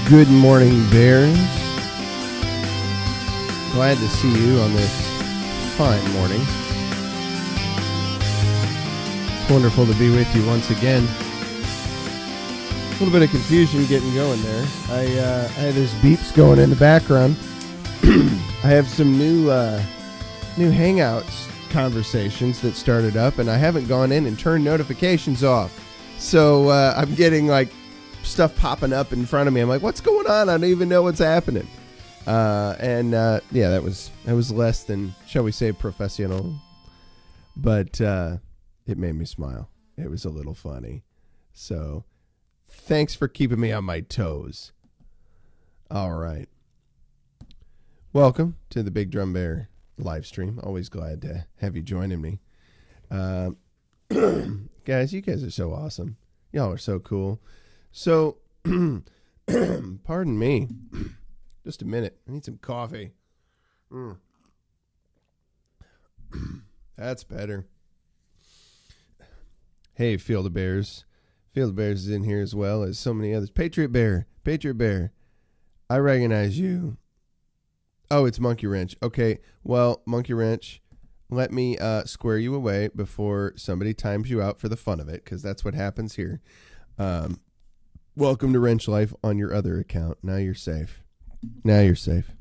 Good morning, Bears. Glad to see you on this fine morning. It's wonderful to be with you once again. A little bit of confusion getting going there. I had those beeps going in the background. I have some new Hangouts conversations that started up, and I haven't gone in and turned notifications off. So I'm getting like stuff popping up in front of me. I'm like, what's going on? I don't even know what's happening. Yeah, that was less than, shall we say, professional, but it made me smile. It was a little funny. So thanks for keeping me on my toes. All right. Welcome to the Big Drum Bear live stream. Always glad to have you joining me. Guys, you guys are so awesome. Y'all are so cool. So, pardon me. Just a minute. I need some coffee. That's better. Hey, Field of Bears. Field of Bears is in here as well as so many others. Patriot Bear. Patriot Bear. I recognize you. Oh, it's Monkey Wrench. Okay, well, Monkey Wrench, let me square you away before somebody times you out for the fun of it, because that's what happens here. Welcome to Wrench Life on your other account. Now you're safe. Now you're safe.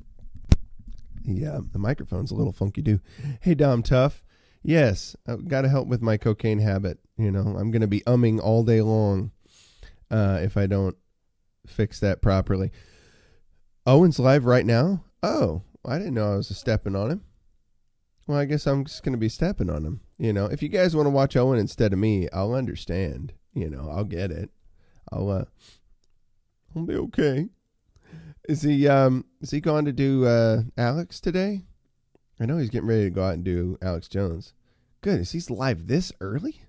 Yeah, the microphone's a little funky, too. Hey, Dom Tough. Yes, I've got to help with my cocaine habit. You know, I'm going to be umming all day long if I don't fix that properly. Owen's live right now? Oh, I didn't know I was stepping on him. Well, I guess I'm just going to be stepping on him. You know, if you guys want to watch Owen instead of me, I'll understand. You know, I'll get it. I'll be okay. Is he going to do Alex today? I know he's getting ready to go out and do Alex Jones. Goodness, he's live this early?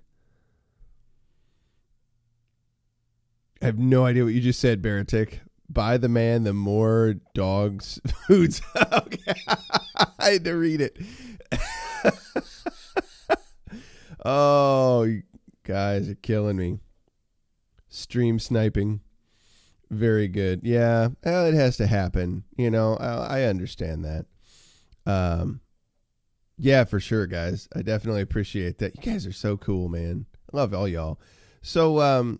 I have no idea what you just said, Baratic. Buy the man, the more dogs foods. Okay. I had to read it. Oh, you guys are killing me. Stream sniping. Very good. Yeah, well, it has to happen. You know, I understand that. Yeah, for sure, guys. I definitely appreciate that. You guys are so cool, man. I love all y'all. So,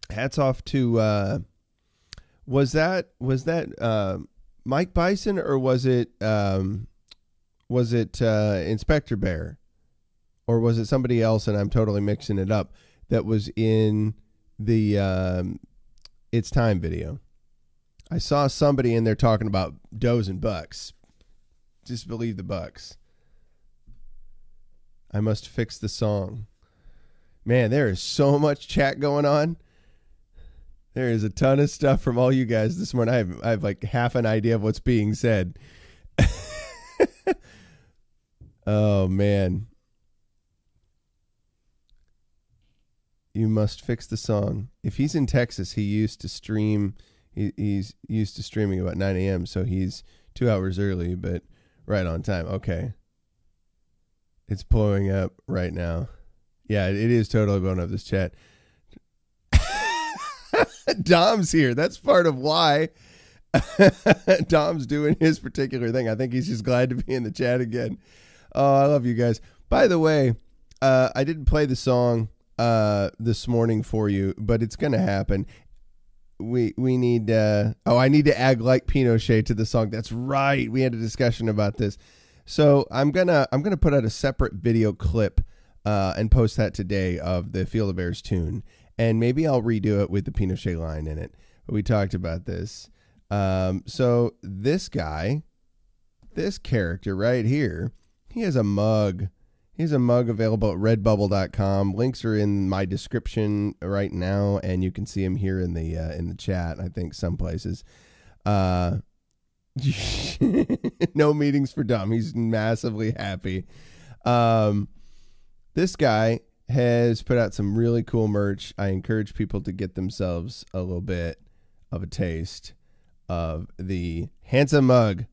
hats off to, was that Mike Bison, or was it Inspector Bear, or was it somebody else and I'm totally mixing it up, that was in the It's Time video? I saw somebody in there talking about does and bucks. Just believe the bucks. I must fix the song. Man, there is so much chat going on. There is a ton of stuff from all you guys this morning. I have like half an idea of what's being said. Oh, man. You must fix the song. If he's in Texas, he used to stream. He's used to streaming about 9 a.m., so he's 2 hours early, but right on time. Okay. It's blowing up right now. Yeah, it is totally blowing up, this chat. Dom's here. That's part of why Dom's doing his particular thing. I think he's just glad to be in the chat again. Oh, I love you guys. By the way, I didn't play the song this morning for you, but it's gonna happen. We need I need to add like Pinochet to the song. That's right. We had a discussion about this. So I'm gonna put out a separate video clip and post that today of the Field of Bears tune, and maybe I'll redo it with the Pinochet line in it. We talked about this. So this guy, this character right here, he has a mug. He has a mug available at redbubble.com. Links are in my description right now, and you can see him here in the chat, I think, some places. No meetings for Dom. He's massively happy. This guy has put out some really cool merch. I encourage people to get themselves a little bit of a taste of the handsome mug.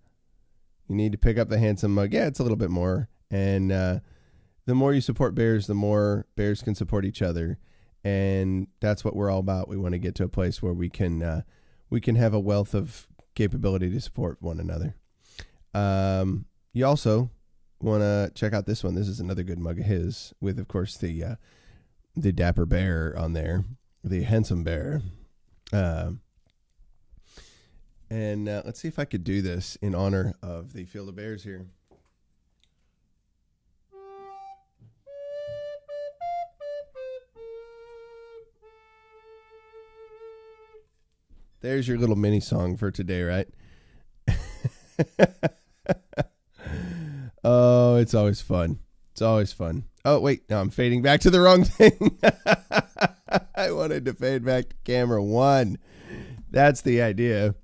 You need to pick up the handsome mug. Yeah, it's a little bit more. And the more you support Bears, the more Bears can support each other. And that's what we're all about. We want to get to a place where we can we can have a wealth of capability to support one another. You also want to check out this one. This is another good mug of his with, of course, the dapper bear on there, the handsome bear. And let's see if I could do this in honor of the Field of Bears here. There's your little mini song for today, right? Oh, it's always fun. It's always fun. Oh, wait. No, I'm fading back to the wrong thing. I wanted to fade back to camera 1. That's the idea.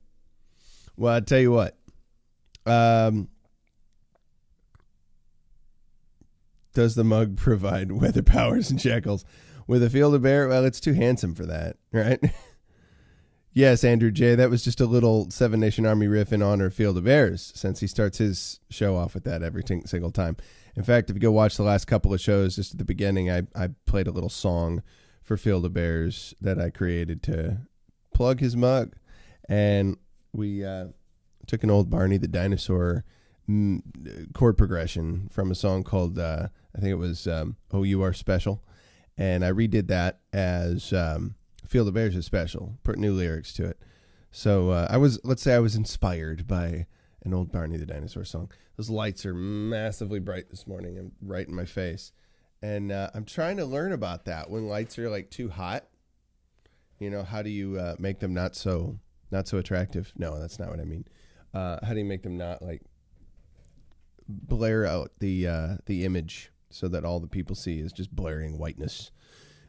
Well, I'll tell you what. Does the mug provide weather powers and shekels? With a Field of Bear? Well, it's too handsome for that, right? Yes, Andrew J., that was just a little Seven Nation Army riff in honor of Field of Bears, since he starts his show off with that every single time. In fact, if you go watch the last couple of shows, just at the beginning, I played a little song for Field of Bears that I created to plug his mug. And we took an old Barney the Dinosaur chord progression from a song called, I think it was Oh, You Are Special. And I redid that as... Field of Bears is special. Put new lyrics to it. So let's say I was inspired by an old Barney the Dinosaur song. Those lights are massively bright this morning and right in my face. And I'm trying to learn about that. When lights are like too hot, you know, how do you make them not so attractive? No, that's not what I mean. How do you make them not like blare out the image so that all the people see is just blaring whiteness?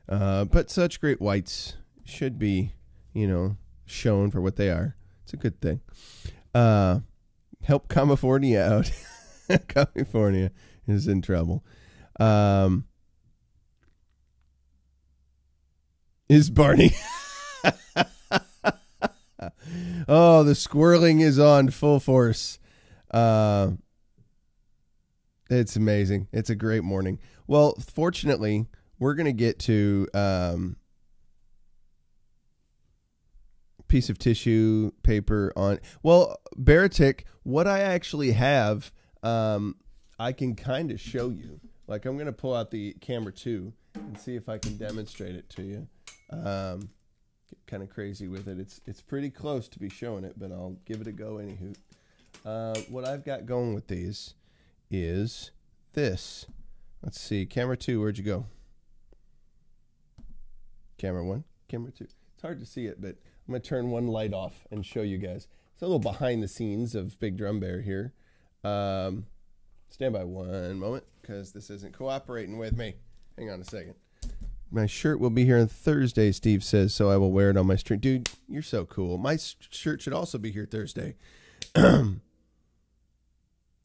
But such great whites should be, you know, shown for what they are. It's a good thing. Help California out. California is in trouble. Is Barney. Oh, the squirreling is on full force. It's amazing. It's a great morning. Well, fortunately, we're going to get to piece of tissue paper on. Well, Baratic, what I actually have, I can kind of show you. Like, I'm going to pull out the camera 2 and see if I can demonstrate it to you. Get kind of crazy with it. It's pretty close to be showing it, but I'll give it a go anywho. What I've got going with these is this. Let's see. Camera 2, where'd you go? Camera 1, camera 2. It's hard to see it, but I'm going to turn one light off and show you guys. It's a little behind the scenes of Big Drum Bear here. Stand by one moment, because this isn't cooperating with me. Hang on a second. My shirt will be here on Thursday, Steve says, so I will wear it on my stream. Dude, you're so cool. My shirt should also be here Thursday.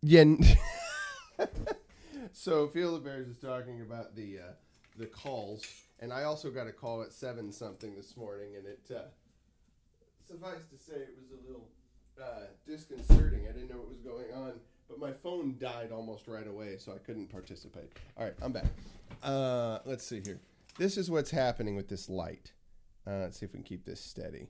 Yeah. So Field of Bears is talking about the calls, and I also got a call at 7 something this morning, and it suffice to say it was a little disconcerting. I didn't know what was going on, but my phone died almost right away, so I couldn't participate. All right, I'm back. Let's see here. This is what's happening with this light. Let's see if we can keep this steady.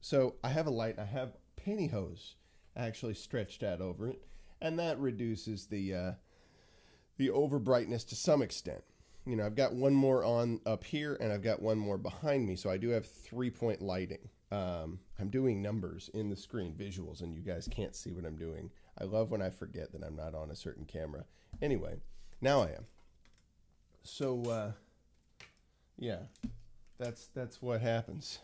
So I have a light. I have pantyhose actually stretched out over it, and that reduces the over brightness to some extent. You know, I've got one more on up here, and I've got one more behind me, so I do have 3-point lighting. I'm doing numbers in the screen, visuals, and you guys can't see what I'm doing. I love when I forget that I'm not on a certain camera. Anyway, now I am. So, yeah, that's what happens.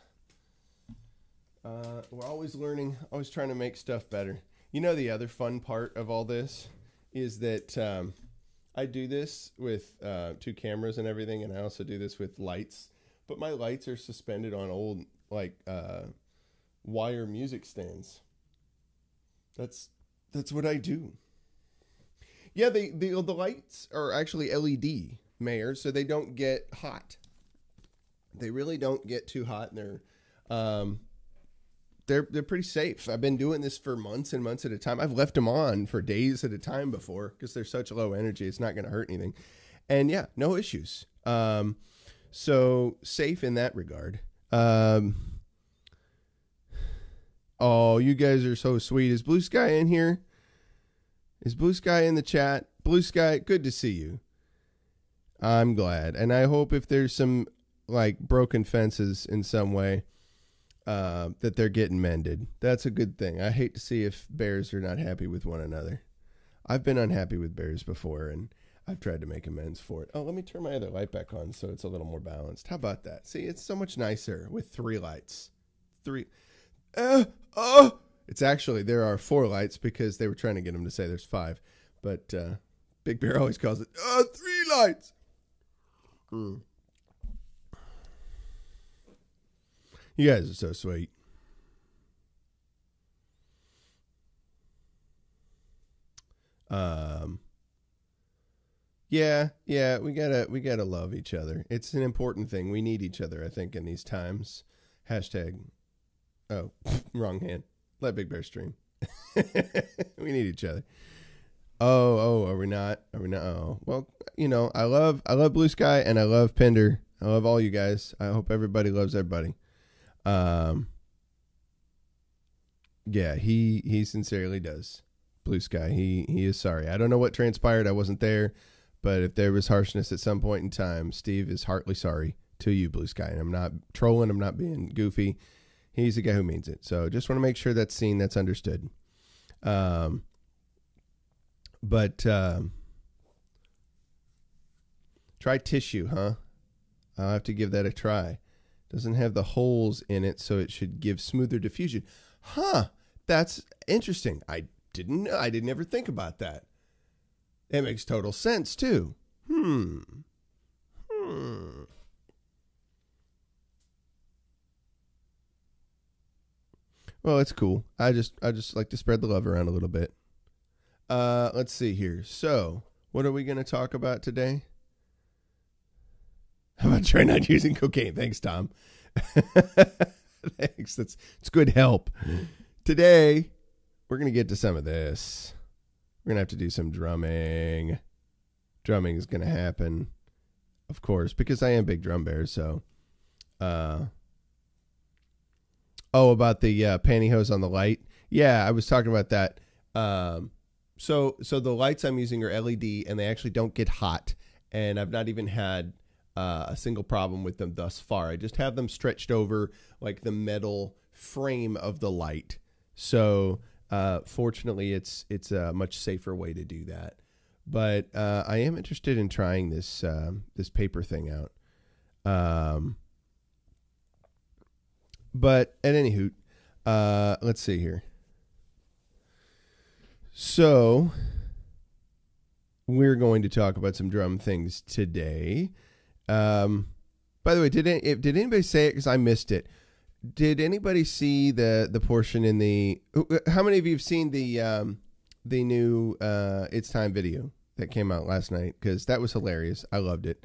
We're always learning, always trying to make stuff better. You know, the other fun part of all this is that I do this with 2 cameras and everything, and I also do this with lights. But my lights are suspended on old, like, wire music stands. That's what I do. Yeah, the lights are actually LED, Mayor, so they don't get hot. They really don't get too hot, and they're pretty safe. I've been doing this for months and months at a time. I've left them on for days at a time before because they're such low energy. It's not going to hurt anything. And yeah, no issues. So safe in that regard. Oh, you guys are so sweet. Is Blue Sky in here? Is Blue Sky in the chat? Blue Sky, good to see you. I'm glad. And I hope if there's some like broken fences in some way, that they're getting mended. That's a good thing. I hate to see if bears are not happy with one another. I've been unhappy with bears before, and I've tried to make amends for it. Oh, let me turn my other light back on so it's a little more balanced. How about that? See, it's so much nicer with 3 lights. 3. It's actually, there are 4 lights because they were trying to get him to say there's 5. But Big Bear always calls it 3 lights. You guys are so sweet. Yeah, we gotta love each other. It's an important thing. We need each other, I think, in these times. Hashtag, oh, wrong hand. Let Big Bear stream. We need each other. Oh, are we not? Oh, well, you know, I love Blue Sky and I love Pender. I love all you guys. I hope everybody loves everybody. Yeah, he sincerely does. Blue Sky, he is sorry. I don't know what transpired. I wasn't there, but if there was harshness at some point in time, Steve is heartily sorry to you, Blue Sky. And I'm not trolling. I'm not being goofy. He's the guy who means it. So just want to make sure that's seen, that's understood. But try tissue, huh? I'll have to give that a try. Doesn't have the holes in it, so it should give smoother diffusion. Huh? That's interesting. I didn't ever think about that. It makes total sense too. Well, it's cool. I just like to spread the love around a little bit. Let's see here. So, what are we going to talk about today? How about try not using cocaine? Thanks, Tom. Thanks. It's good help. Today, we're going to get to some of this. We're going to have to do some drumming. Drumming is going to happen, of course, because I am Big Drum Bear. So, oh, about the pantyhose on the light. Yeah, I was talking about that. So the lights I'm using are LED, and they actually don't get hot. And I've not even had a single problem with them thus far. I just have them stretched over like the metal frame of the light. So fortunately, it's a much safer way to do that. But I am interested in trying this this paper thing out. But at any hoot, let's see here. So we're going to talk about some drum things today. By the way, did anybody say it? Because I missed it. Did anybody see the portion in the? How many of you have seen the new It's Time video that came out last night? Because that was hilarious. I loved it.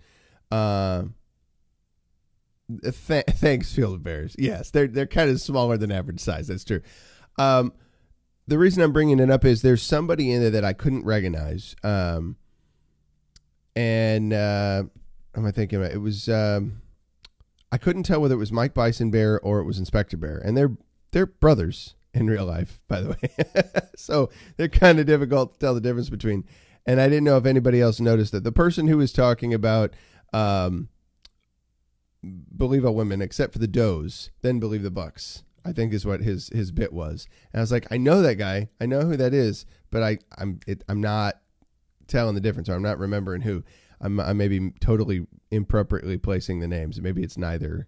Thanks, Field of Bears. Yes, they're kind of smaller than average size. That's true. The reason I'm bringing it up is there's somebody in there that I couldn't recognize. And what am I thinking about? It was I couldn't tell whether it was Mike Bison Bear or it was Inspector Bear, and they're brothers in real life, by the way. So they're kind of difficult to tell the difference between. And I didn't know if anybody else noticed that the person who was talking about believe all women except for the does, then believe the bucks, I think is what his bit was. And I was like, I know that guy, I know who that is, but I'm not telling the difference, or I'm not remembering who. I may be totally inappropriately placing the names. Maybe it's neither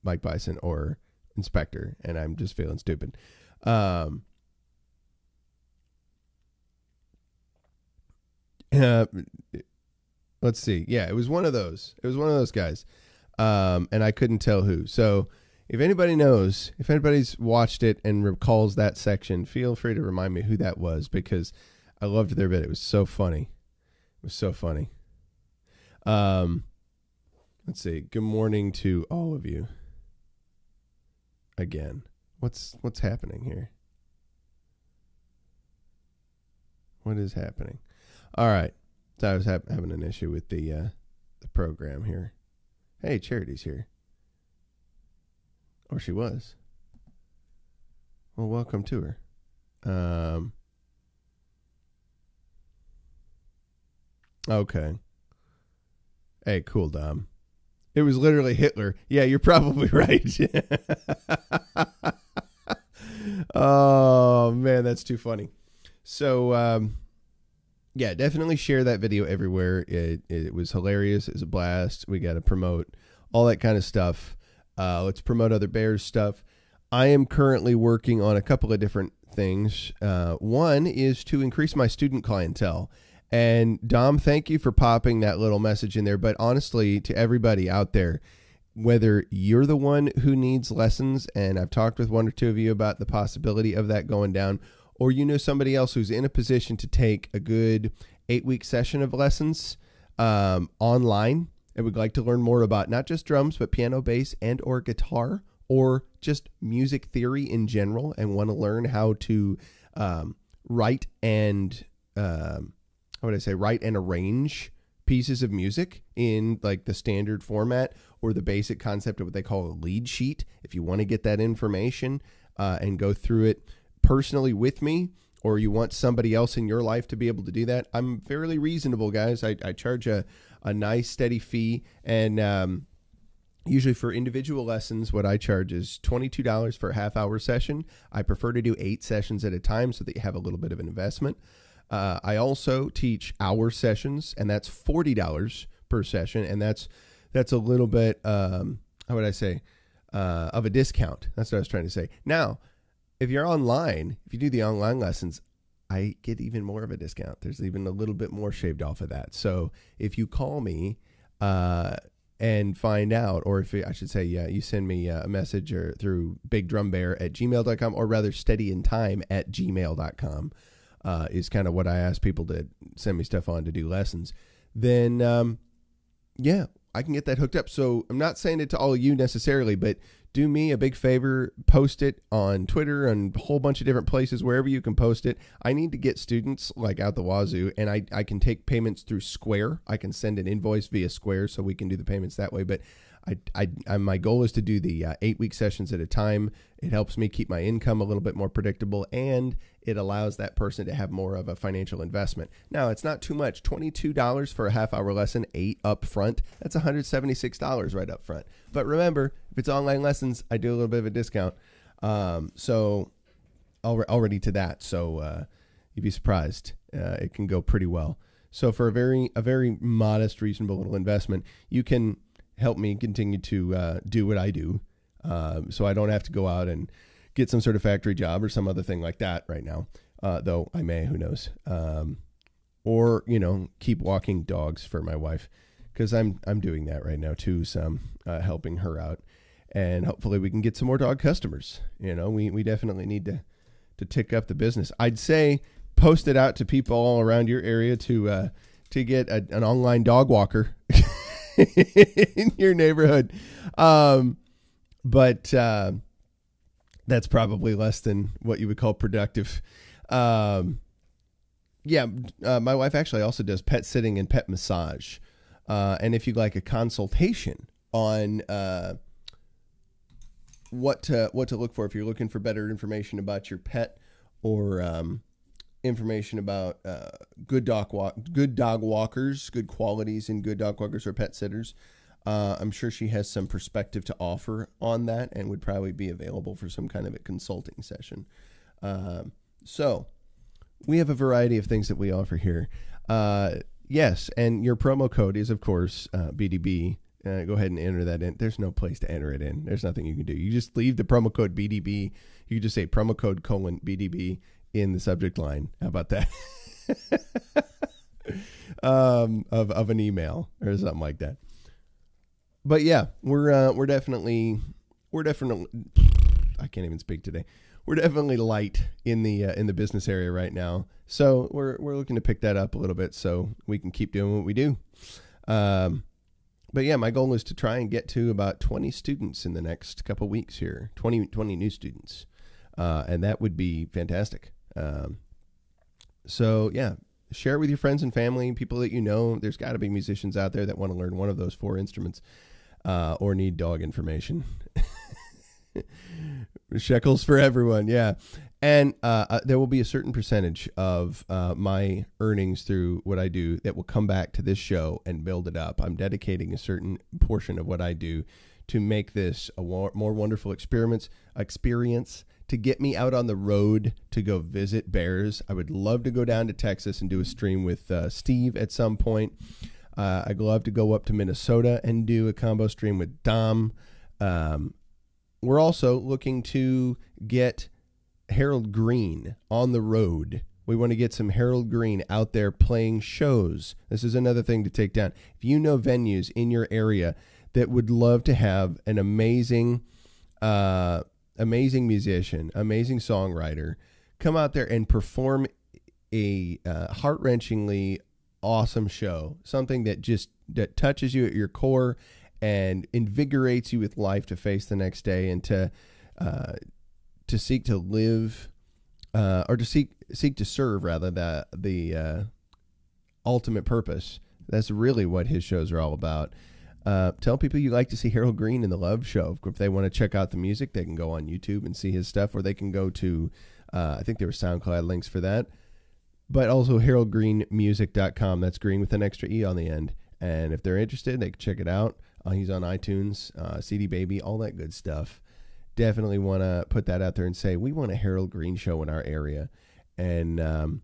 Mike Bison or Inspector, and I'm just feeling stupid. Let's see. Yeah, it was one of those. It was one of those guys, and I couldn't tell who. So if anybody knows, if anybody's watched it and recalls that section, feel free to remind me who that was, because I loved their bit. It was so funny. It was so funny. Let's see. Good morning to all of you. Again, what's happening here? What is happening? All right. So I was having an issue with the program here. Hey, Charity's here. Or she was. Well, welcome to her. Okay. Hey, cool, Dom. It was literally Hitler. Yeah, you're probably right. Oh, man, that's too funny. So, yeah, definitely share that video everywhere. It was hilarious. It was a blast. We got to promote all that kind of stuff. Let's promote other Bears stuff. I am currently working on a couple of different things. One is to increase my student clientele. And Dom, thank you for popping that little message in there. But honestly, to everybody out there, whether you're the one who needs lessons, and I've talked with one or two of you about the possibility of that going down, or you know somebody else who's in a position to take a good 8-week session of lessons online and would like to learn more about not just drums, but piano, bass, and or guitar, or just music theory in general, and want to learn how to write and write and arrange pieces of music in like the standard format or the basic concept of what they call a lead sheet. If you want to get that information and go through it personally with me, or you want somebody else in your life to be able to do that, I'm fairly reasonable, guys. I charge a nice steady fee, and usually for individual lessons, what I charge is $22 for a half-hour session. I prefer to do 8 sessions at a time so that you have a little bit of an investment. I also teach hour sessions, and that's $40 per session, and that's a little bit, of a discount. That's what I was trying to say. Now, if you're online, if you do the online lessons, I get even more of a discount. There's even a little bit more shaved off of that. So if you call me and find out, or if you send me a message or through bigdrumbear@gmail.com, or rather steadyintime@gmail.com. Is kind of what I ask people to send me stuff on to do lessons, then, yeah, I can get that hooked up. So I'm not saying it to all of you necessarily, but do me a big favor, post it on Twitter and a whole bunch of different places, wherever you can post it. I need to get students like out the wazoo, and I can take payments through Square. I can send an invoice via Square so we can do the payments that way. But my goal is to do the 8-week sessions at a time. It helps me keep my income a little bit more predictable, and it allows that person to have more of a financial investment. Now, it's not too much. $22 for a half-hour lesson, 8 up front. That's $176 right up front. But remember, if it's online lessons, I do a little bit of a discount. So already to that. So you'd be surprised. It can go pretty well. So for a very modest, reasonable little investment, you can help me continue to do what I do, so I don't have to go out and get some sort of factory job or some other thing like that right now, though I may, who knows, or, keep walking dogs for my wife, because I'm doing that right now too, so I'm helping her out, and hopefully we can get some more dog customers. We definitely need to tick up the business. I'd say post it out to people all around your area to get an online dog walker in your neighborhood. But that's probably less than what you would call productive. My wife actually also does pet sitting and pet massage. And if you'd like a consultation on what to look for, if you're looking for better information about your pet, or information about good dog walkers, good qualities in good dog walkers or pet sitters, I'm sure she has some perspective to offer on that, and would probably be available for some kind of a consulting session. So we have a variety of things that we offer here. Yes, and your promo code is, of course, BDB. Go ahead and enter that in. There's no place to enter it in. There's nothing you can do. You just leave the promo code BDB. You just say promo code :BDB in the subject line. How about that? of an email or something like that. But yeah, we're definitely I can't even speak today. We're definitely light in the business area right now. So we're looking to pick that up a little bit so we can keep doing what we do. But yeah, my goal is to try and get to about 20 students in the next couple weeks here. 20 new students. And that would be fantastic. So yeah, share it with your friends and family, people that you know. There's got to be musicians out there that want to learn one of those 4 instruments, or need dog information. Shekels for everyone, yeah. And there will be a certain percentage of my earnings through what I do that will come back to this show and build it up. I'm dedicating a certain portion of what I do to make this a more wonderful experience to get me out on the road to go visit bears. I would love to go down to Texas and do a stream with Steve at some point. I'd love to go up to Minnesota and do a combo stream with Dom. We're also looking to get Harold Green on the road. We want to get some Harold Green out there playing shows. This is another thing to take down. If you know venues in your area that would love to have an amazing musician, amazing songwriter, come out there and perform a heart-wrenchingly awesome show, something that touches you at your core and invigorates you with life to face the next day and to seek to live or to seek to serve rather the ultimate purpose. That's really what his shows are all about. Tell people you like to see Harold Green in the Love Show. If they want to check out the music, they can go on YouTube and see his stuff, or they can go to I think there were SoundCloud links for that, but also haroldgreenmusic.com. That's green with an extra E on the end. And if they're interested, they can check it out. He's on iTunes, CD Baby, all that good stuff. Definitely want to put that out there and say, we want a Harold Green show in our area, and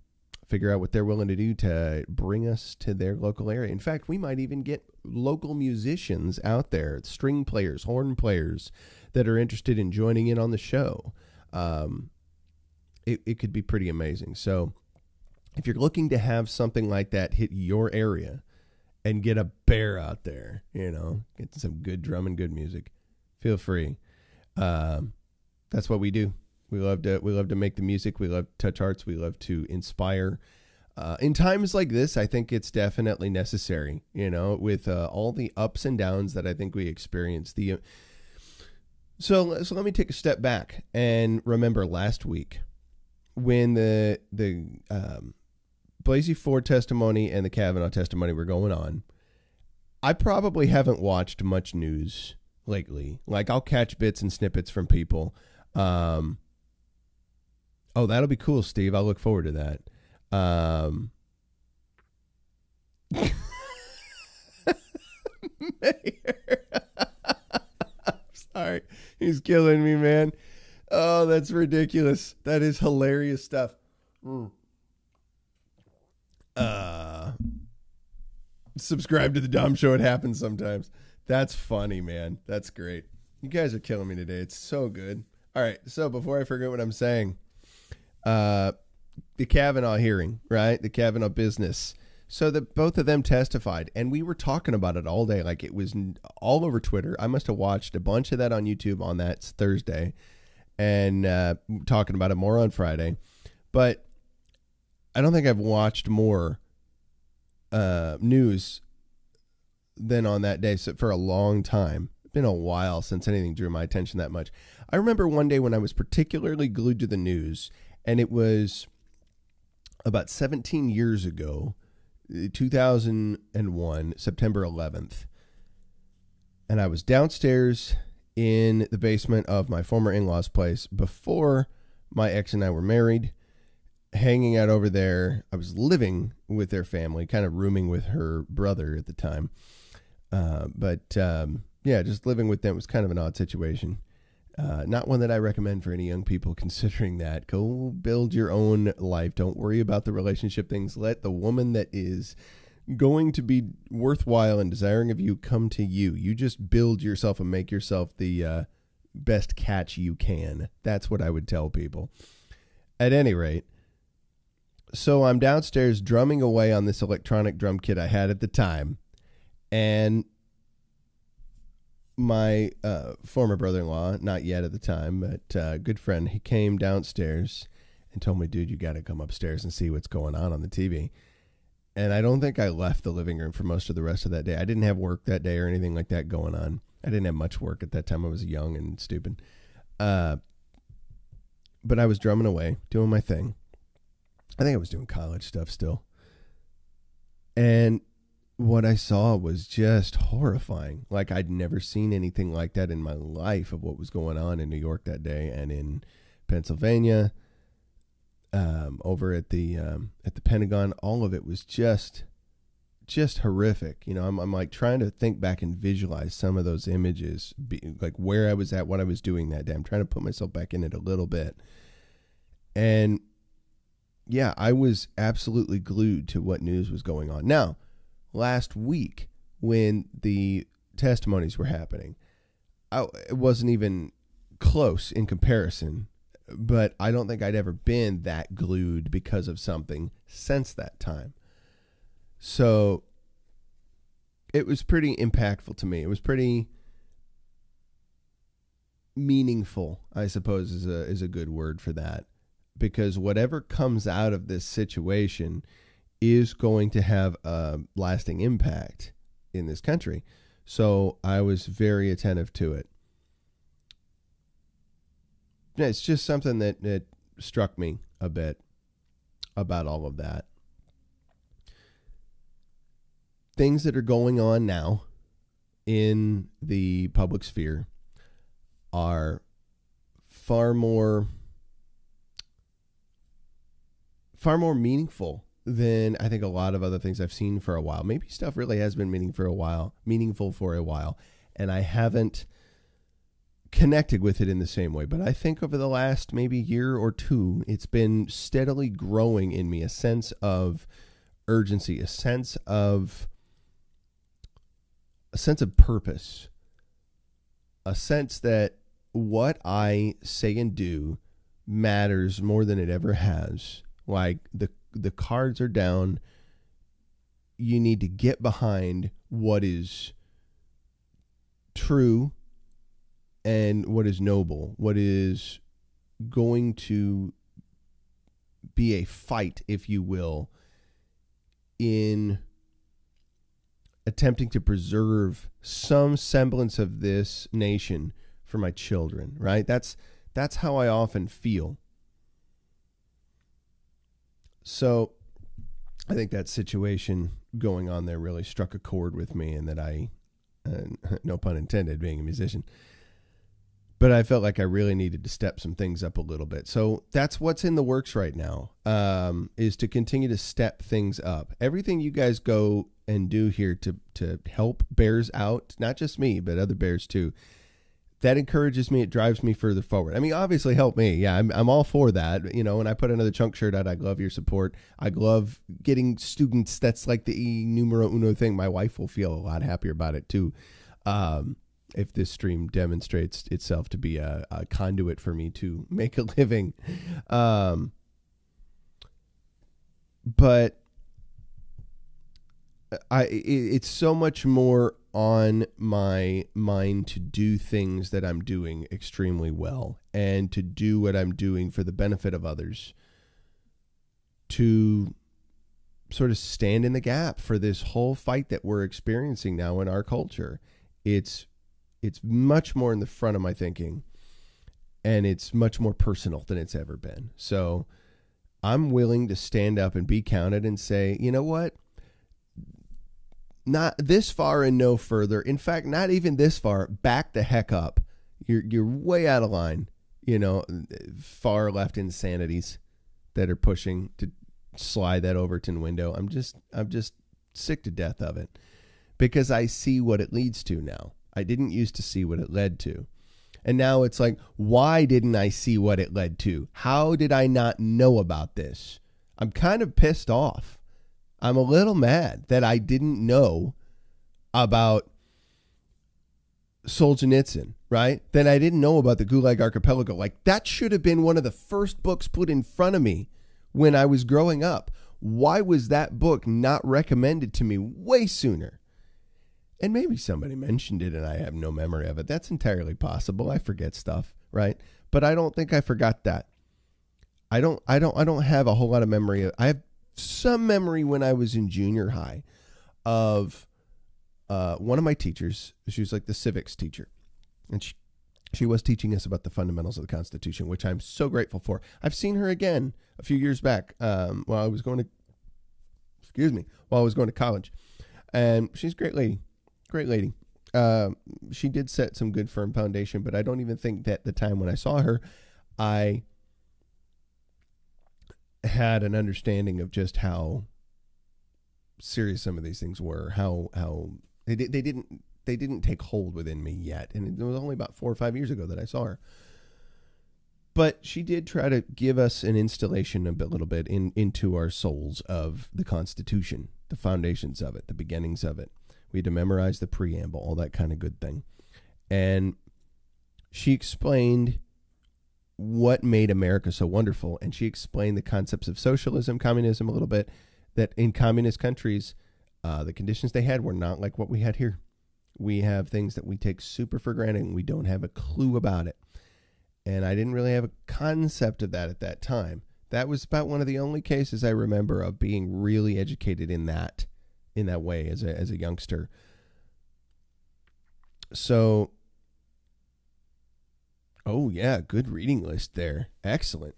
figure out what they're willing to do to bring us to their local area. In fact, we might even get local musicians out there, string players, horn players that are interested in joining in on the show. It could be pretty amazing. So if you're looking to have something like that hit your area and get a bear out there, get some good drum and good music, feel free. That's what we do. We love to make the music. We love to touch hearts. We love to inspire. In times like this, I think it's definitely necessary, with all the ups and downs that I think we experience. So let me take a step back and remember last week when the Blasey Ford testimony and the Kavanaugh testimony were going on. I probably haven't watched much news lately. Like, I'll catch bits and snippets from people. Oh, that'll be cool, Steve. I'll look forward to that. Mayor. I'm sorry. He's killing me, man. Oh, that's ridiculous. That is hilarious stuff. Subscribe to the Dom Show. It happens sometimes. That's funny, man. That's great. You guys are killing me today. It's so good. All right. So before I forget what I'm saying, the Kavanaugh hearing, right? The Kavanaugh business. So that both of them testified, and we were talking about it all day. Like, it was all over Twitter. I must have watched a bunch of that on YouTube on that Thursday, and talking about it more on Friday. But I don't think I've watched more news than on that day for a long time. It's been a while since anything drew my attention that much. I remember one day when I was particularly glued to the news, and it was about 17 years ago, 2001, September 11th. And I was downstairs in the basement of my former in-laws' place before my ex and I were married, hanging out over there. I was living with their family, kind of rooming with her brother at the time. Yeah, just living with them was kind of an odd situation. Not one that I recommend for any young people considering that. Go build your own life. Don't worry about the relationship things. Let the woman that is going to be worthwhile and desiring of you come to you. You just build yourself and make yourself the best catch you can. That's what I would tell people. At any rate, so I'm downstairs drumming away on this electronic drum kit I had at the time, and my former brother-in-law, not yet at the time, but good friend, he came downstairs and told me, dude, you got to come upstairs and see what's going on the TV. And I don't think I left the living room for most of the rest of that day. I didn't have work that day or anything like that going on. I didn't have much work at that time. I was young and stupid. But I was drumming away, doing my thing. I think I was doing college stuff still. And what I saw was just horrifying. Like, I'd never seen anything like that in my life of what was going on in New York that day and in Pennsylvania, over at the Pentagon. All of it was just horrific. You know, I'm like trying to think back and visualize some of those images, like where I was at, what I was doing that day. I'm trying to put myself back in it a little bit. And yeah, I was absolutely glued to what news was going on. Now, last week when the testimonies were happening, it wasn't even close in comparison, but I don't think I'd ever been that glued because of something since that time. So it was pretty impactful to me. It was pretty meaningful, I suppose is a good word for that, because whatever comes out of this situation is going to have a lasting impact in this country. So I was very attentive to it. It's just something that struck me a bit about all of that. Things that are going on now in the public sphere are far more meaningful than I think a lot of other things I've seen for a while. Maybe stuff really has been meaningful for a while, and I haven't connected with it in the same way. But I think over the last maybe year or two, it's been steadily growing in me, a sense of urgency, a sense of purpose, a sense that what I say and do matters more than it ever has. Like the cards are down. You need to get behind what is true and what is noble, what is going to be a fight, if you will, in attempting to preserve some semblance of this nation for my children, right? That's how I often feel. So I think that situation going on there really struck a chord with me, and that I, no pun intended, being a musician, but I felt like I really needed to step some things up a little bit. So that's what's in the works right now, is to continue to step things up. Everything you guys go and do here to help bears out, not just me, but other bears too, that encourages me. It drives me further forward. I mean, obviously help me. Yeah, I'm all for that. You know, when I put another chunk shirt out, I love your support. I love getting students. That's like the numero uno thing. My wife will feel a lot happier about it too. If this stream demonstrates itself to be a conduit for me to make a living. But it's so much more on my mind to do things that I'm doing extremely well, and to do what I'm doing for the benefit of others, to sort of stand in the gap for this whole fight that we're experiencing now in our culture. It's much more in the front of my thinking, and it's much more personal than it's ever been. So I'm willing to stand up and be counted and say, you know what? Not this far and no further. In fact, not even this far. Back the heck up. You're way out of line. You know, far left insanities that are pushing to slide that Overton window. I'm just sick to death of it, because I see what it leads to now. I didn't used to see what it led to. And now it's like, why didn't I see what it led to? How did I not know about this? I'm kind of pissed off. I'm a little mad that I didn't know about Solzhenitsyn, right? That I didn't know about the Gulag Archipelago. Like, that should have been one of the first books put in front of me when I was growing up. Why was that book not recommended to me way sooner? And maybe somebody mentioned it and I have no memory of it. That's entirely possible. I forget stuff, right? But I don't think I forgot that. I don't have a whole lot of memory. I have some memory when I was in junior high of one of my teachers. She was like the civics teacher, and she was teaching us about the fundamentals of the Constitution, which I'm so grateful for. I've seen her again a few years back while I was going to college. And she's a great lady. Great lady. She did set some good firm foundation, but I don't even think that the time when I saw her, I had an understanding of just how serious some of these things were, how they didn't take hold within me yet. And it was only about 4 or 5 years ago that I saw her. But she did try to give us an installation a little bit into our souls of the Constitution, the foundations of it, the beginnings of it. We had to memorize the preamble, all that kind of good thing. And she explained what made America so wonderful. And she explained the concepts of socialism, communism a little bit, that in communist countries, the conditions they had were not like what we had here. We have things that we take super for granted and we don't have a clue about it. And I didn't really have a concept of that at that time. That was about one of the only cases I remember of being really educated in that way as a youngster. So, oh yeah, good reading list there. Excellent.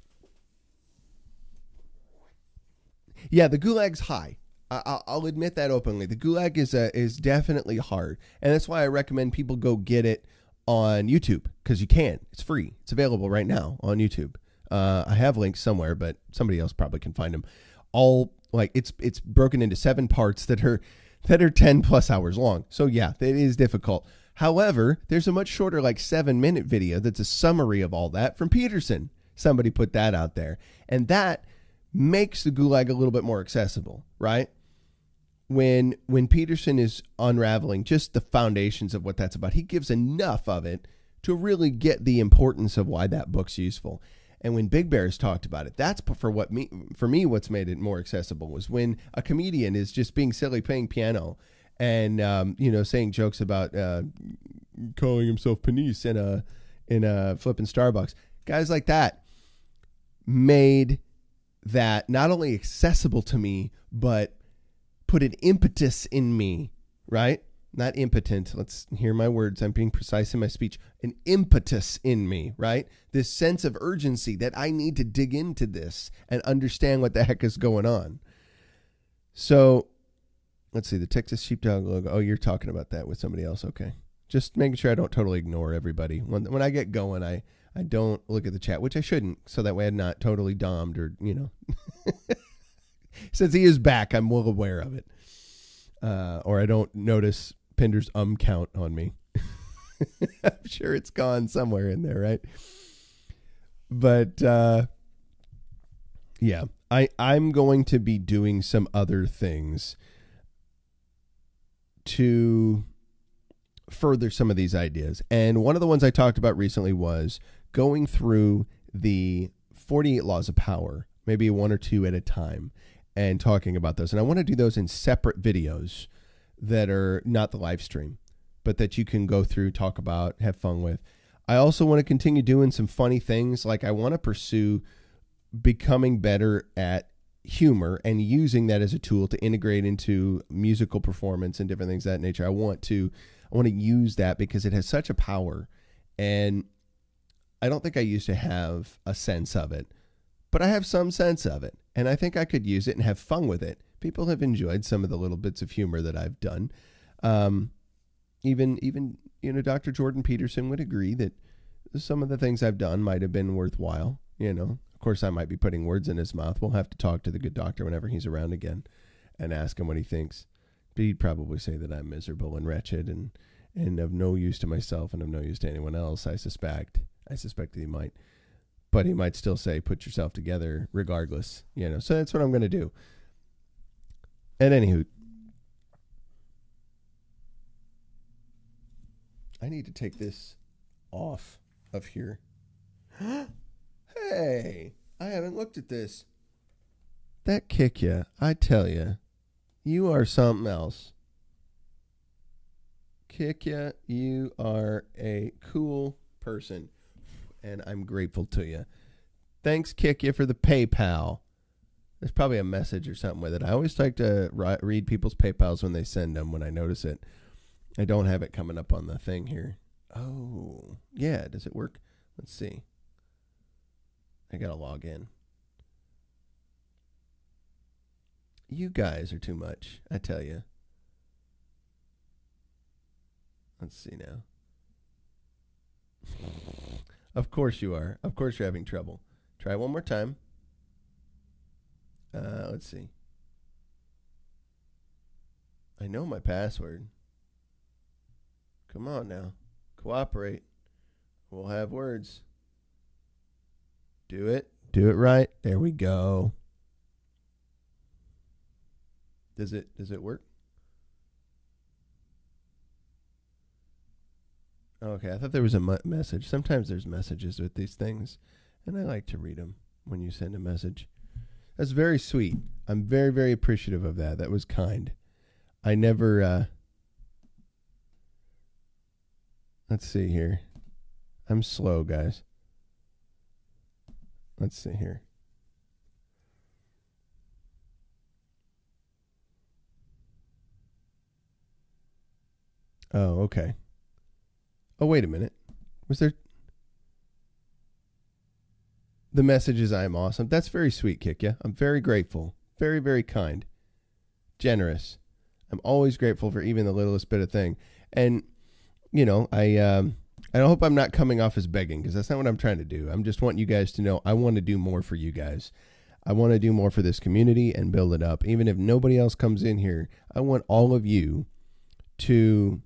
Yeah, the Gulag's high. I'll admit that openly. The Gulag is definitely hard, and that's why I recommend people go get it on YouTube, because you can. It's free. It's available right now on YouTube. I have links somewhere, but somebody else probably can find them. All like it's broken into 7 parts that are 10+ hours long. So yeah, it is difficult. However, there's a much shorter, like 7-minute video that's a summary of all that from Peterson. Somebody put that out there, and that makes the Gulag a little bit more accessible, right? When Peterson is unraveling just the foundations of what that's about, he gives enough of it to really get the importance of why that book's useful. And when Big Bear's talked about it, that's for me what's made it more accessible was when a comedian is just being silly playing piano and saying jokes about calling himself Panisse in a flipping Starbucks. Guys like that made that not only accessible to me, but put an impetus in me, right? Not impotent. Let's hear my words. I'm being precise in my speech. An impetus in me, right? This sense of urgency that I need to dig into this and understand what the heck is going on. So let's see, the Texas Sheepdog logo. Oh, you're talking about that with somebody else. Okay. Just making sure I don't totally ignore everybody. When I get going, I don't look at the chat, which I shouldn't. So that way I'm not totally dommed or, Since he is back, I'm well aware of it. Or I don't notice Pinder's count on me. I'm sure it's gone somewhere in there, right? But yeah, I'm going to be doing some other things to further some of these ideas. And one of the ones I talked about recently was going through the 48 laws of power, maybe 1 or 2 at a time, and talking about those. And I want to do those in separate videos that are not the live stream, but that you can go through, talk about, have fun with. I also want to continue doing some funny things. Like I want to pursue becoming better at humor and using that as a tool to integrate into musical performance and different things of that nature. I want to use that because it has such a power, and I don't think I used to have a sense of it, but I have some sense of it, and I think I could use it and have fun with it. People have enjoyed some of the little bits of humor that I've done. Even Dr. Jordan Peterson would agree that some of the things I've done might have been worthwhile. Of course, I might be putting words in his mouth. We'll have to talk to the good doctor whenever he's around again and ask him what he thinks. But he'd probably say that I'm miserable and wretched and of no use to myself and of no use to anyone else, I suspect. I suspect that he might. But he might still say, put yourself together regardless. So that's what I'm going to do. And anywho, I need to take this off of here. Hey, I haven't looked at this. That kick ya, I tell ya. You are something else. Kick ya, you are a cool person. And I'm grateful to you. Thanks, Kick ya, for the PayPal. There's probably a message or something with it. I always like to read people's PayPals when they send them when I notice it. I don't have it coming up on the thing here. Oh, yeah. Does it work? Let's see. I got to log in. You guys are too much, I tell you. Let's see now. Of course you are. Of course you're having trouble. Try one more time. Let's see. I know my password. Come on now. Cooperate. We'll have words. Do it. Do it right. There we go. Does it work? Okay, I thought there was a message. Sometimes there's messages with these things, and I like to read them when you send a message. That's very sweet. I'm very, very appreciative of that. That was kind. I never, let's see here. I'm slow, guys. Let's see here. Oh, okay. Oh, wait a minute. Was there... The message is I am awesome. That's very sweet, Kikya. I'm very grateful. Very, very kind. Generous. I'm always grateful for even the littlest bit of thing. And, you know, I hope I'm not coming off as begging, because that's not what I'm trying to do. I'm just wanting you guys to know I want to do more for you guys. I want to do more for this community and build it up. Even if nobody else comes in here, I want all of you to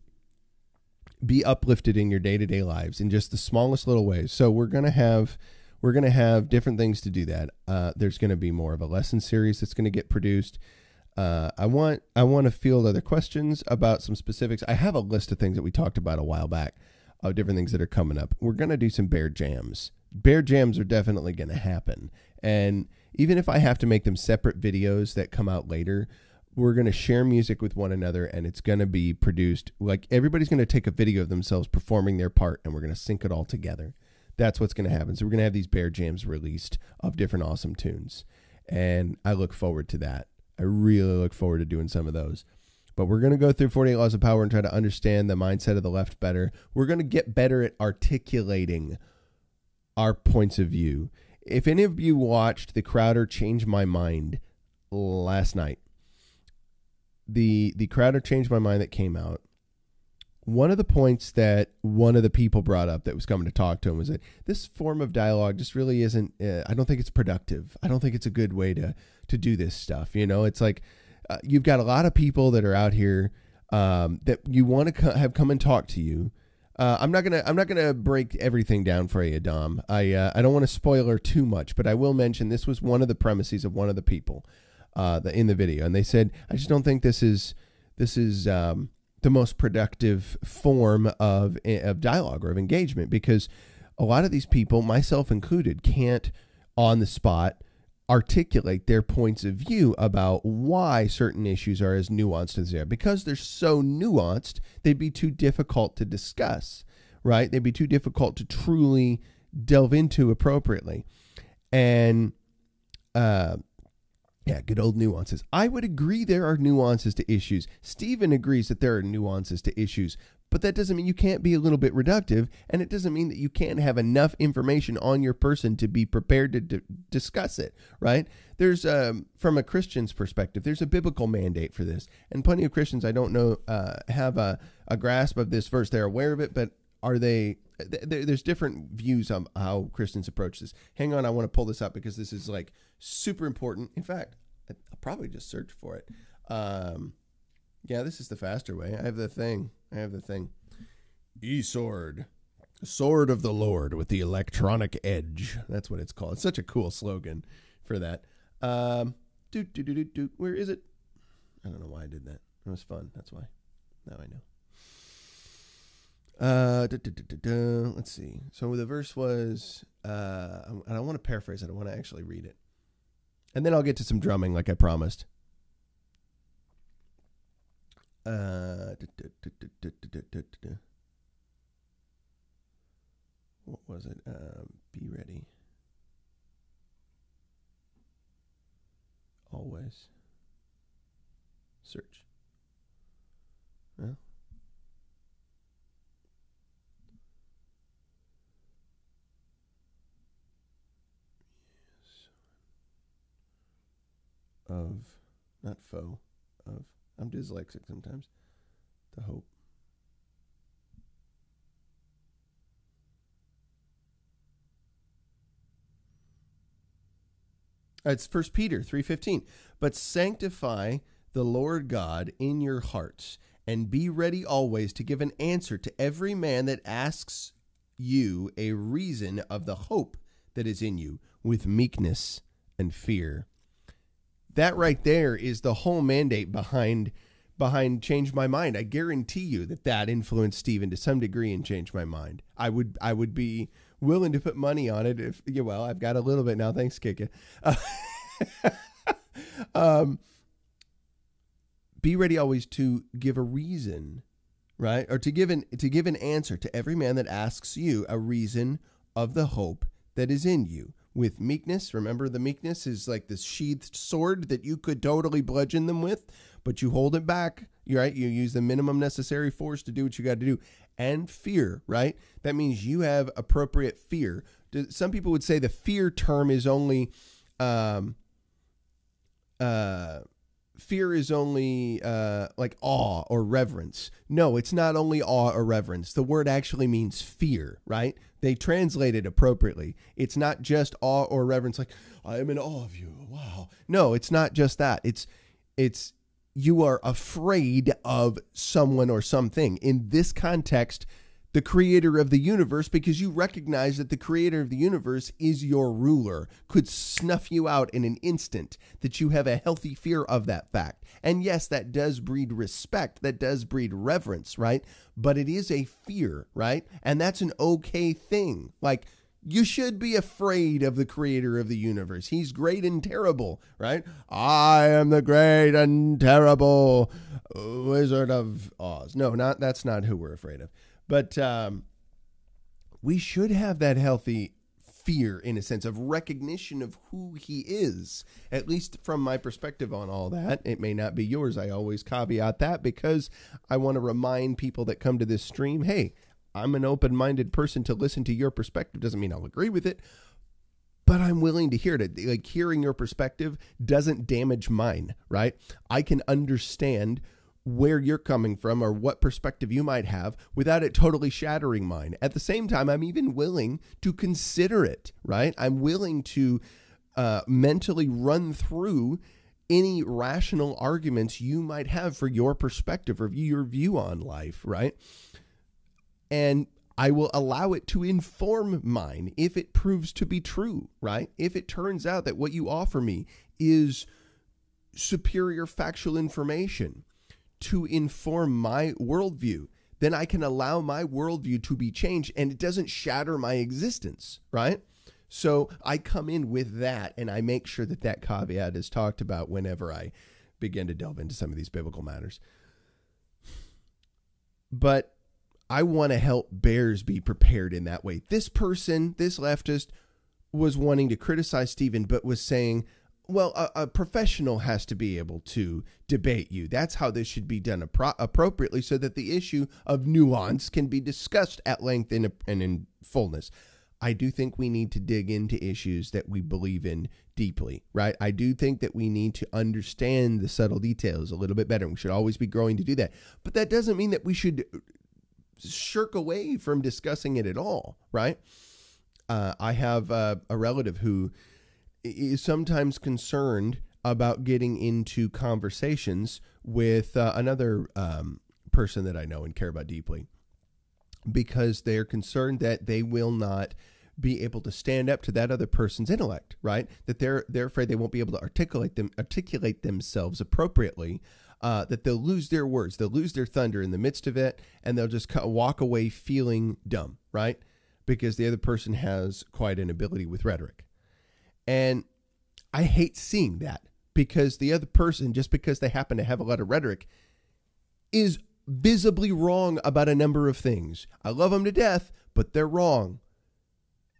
be uplifted in your day-to-day lives in just the smallest little ways. So we're going to have different things to do that. There's going to be more of a lesson series that's going to get produced. I want to field other questions about some specifics. I have a list of things that we talked about a while back of different things that are coming up. We're going to do some bear jams. Bear jams are definitely going to happen. And even if I have to make them separate videos that come out later, we're going to share music with one another, and it's going to be produced. Like, everybody's going to take a video of themselves performing their part, and we're going to sync it all together. That's what's going to happen. So we're going to have these bear jams released of different awesome tunes. And I look forward to that. I really look forward to doing some of those. But we're going to go through 48 Laws of Power and try to understand the mindset of the left better. We're going to get better at articulating our points of view. If any of you watched the Crowder Change My Mind last night, the Crowder Changed My Mind that came out, one of the points that one of the people brought up that was coming to talk to him was that this form of dialogue just really isn't, I don't think it's productive. I don't think it's a good way to do this stuff. You know, it's like you've got a lot of people that are out here that you want to have come and talk to you. I'm not gonna break everything down for you, Dom. I don't want to spoiler too much, but I will mention this was one of the premises of one of the people in the video, and they said, I just don't think this is the most productive form of dialogue or of engagement, because a lot of these people, myself included, can't on the spot articulate their points of view about why certain issues are as nuanced as they are. Because they're so nuanced, they'd be too difficult to discuss, right? They'd be too difficult to truly delve into appropriately. And yeah, good old nuances. I would agree there are nuances to issues. Stephen agrees that there are nuances to issues, but that doesn't mean you can't be a little bit reductive, and it doesn't mean that you can't have enough information on your person to be prepared to discuss it, right? There's, from a Christian's perspective, there's a biblical mandate for this, and plenty of Christians, I don't know, have a grasp of this verse. They're aware of it, but are they... There's different views on how Christians approach this. Hang on, I want to pull this up because this is like super important. In fact, I'll probably just search for it. Yeah, this is the faster way. I have the thing. E-Sword. Sword of the Lord with the electronic edge. That's what it's called. It's such a cool slogan for that. Where is it? I don't know why I did that. It was fun. That's why. Now I know. Let's see. So the verse was, and I want to paraphrase it. I want to actually read it. And then I'll get to some drumming like I promised. What was it? Be ready. Always. Search. Well. Of, not foe, of, I'm dyslexic sometimes, the hope. It's 1 Peter 3:15. But sanctify the Lord God in your hearts, and be ready always to give an answer to every man that asks you a reason of the hope that is in you, with meekness and fear. That right there is the whole mandate behind Change My Mind. I guarantee you that influenced Stephen to some degree in Change My Mind. I would be willing to put money on it if, well, I've got a little bit now. Thanks, Kika. Be ready always to give a reason, right? Or to give an answer to every man that asks you a reason of the hope that is in you, with meekness. Remember, the meekness is like this sheathed sword that you could totally bludgeon them with, but you hold it back, right? You use the minimum necessary force to do what you got to do. And fear, right? That means you have appropriate fear. Some people would say the fear term is only, fear is only like awe or reverence. No, it's not only awe or reverence. The word actually means fear, right? They translate it appropriately. It's not just awe or reverence, like, I am in awe of you. Wow. No, it's not just that. It's you are afraid of someone or something. In this context, the creator of the universe, because you recognize that the creator of the universe is your ruler, could snuff you out in an instant, that you have a healthy fear of that fact. And yes, that does breed respect, that does breed reverence, right? But it is a fear, right? And that's an okay thing. Like, you should be afraid of the creator of the universe. He's great and terrible, right? I am the great and terrible Wizard of Oz. No, that's not who we're afraid of. But we should have that healthy fear, in a sense, of recognition of who he is, at least from my perspective on all that. It may not be yours. I always caveat that because I want to remind people that come to this stream, hey, I'm an open-minded person to listen to your perspective. Doesn't mean I'll agree with it, but I'm willing to hear it. Like, hearing your perspective doesn't damage mine, right? I can understand where you're coming from or what perspective you might have without it totally shattering mine. At the same time, I'm even willing to consider it, right? I'm willing to mentally run through any rational arguments you might have for your perspective or your view on life, right? And I will allow it to inform mine if it proves to be true, right? If it turns out that what you offer me is superior factual information to inform my worldview, then I can allow my worldview to be changed and it doesn't shatter my existence, right? So I come in with that and I make sure that that caveat is talked about whenever I begin to delve into some of these biblical matters. But I want to help bears be prepared in that way. This person, this leftist, was wanting to criticize Stephen, but was saying, well, a professional has to be able to debate you. That's how this should be done appropriately so that the issue of nuance can be discussed at length and in fullness. I do think we need to dig into issues that we believe in deeply, right? I do think that we need to understand the subtle details a little bit better. We should always be growing to do that. But that doesn't mean that we should shirk away from discussing it at all, right? I have a relative who is sometimes concerned about getting into conversations with another person that I know and care about deeply, because they're concerned that they will not be able to stand up to that other person's intellect, right? That they're afraid they won't be able to articulate themselves appropriately, that they'll lose their words, they'll lose their thunder in the midst of it, and they'll just walk away feeling dumb, right? Because the other person has quite an ability with rhetoric. And I hate seeing that, because the other person, just because they happen to have a lot of rhetoric, is visibly wrong about a number of things. I love them to death, but they're wrong.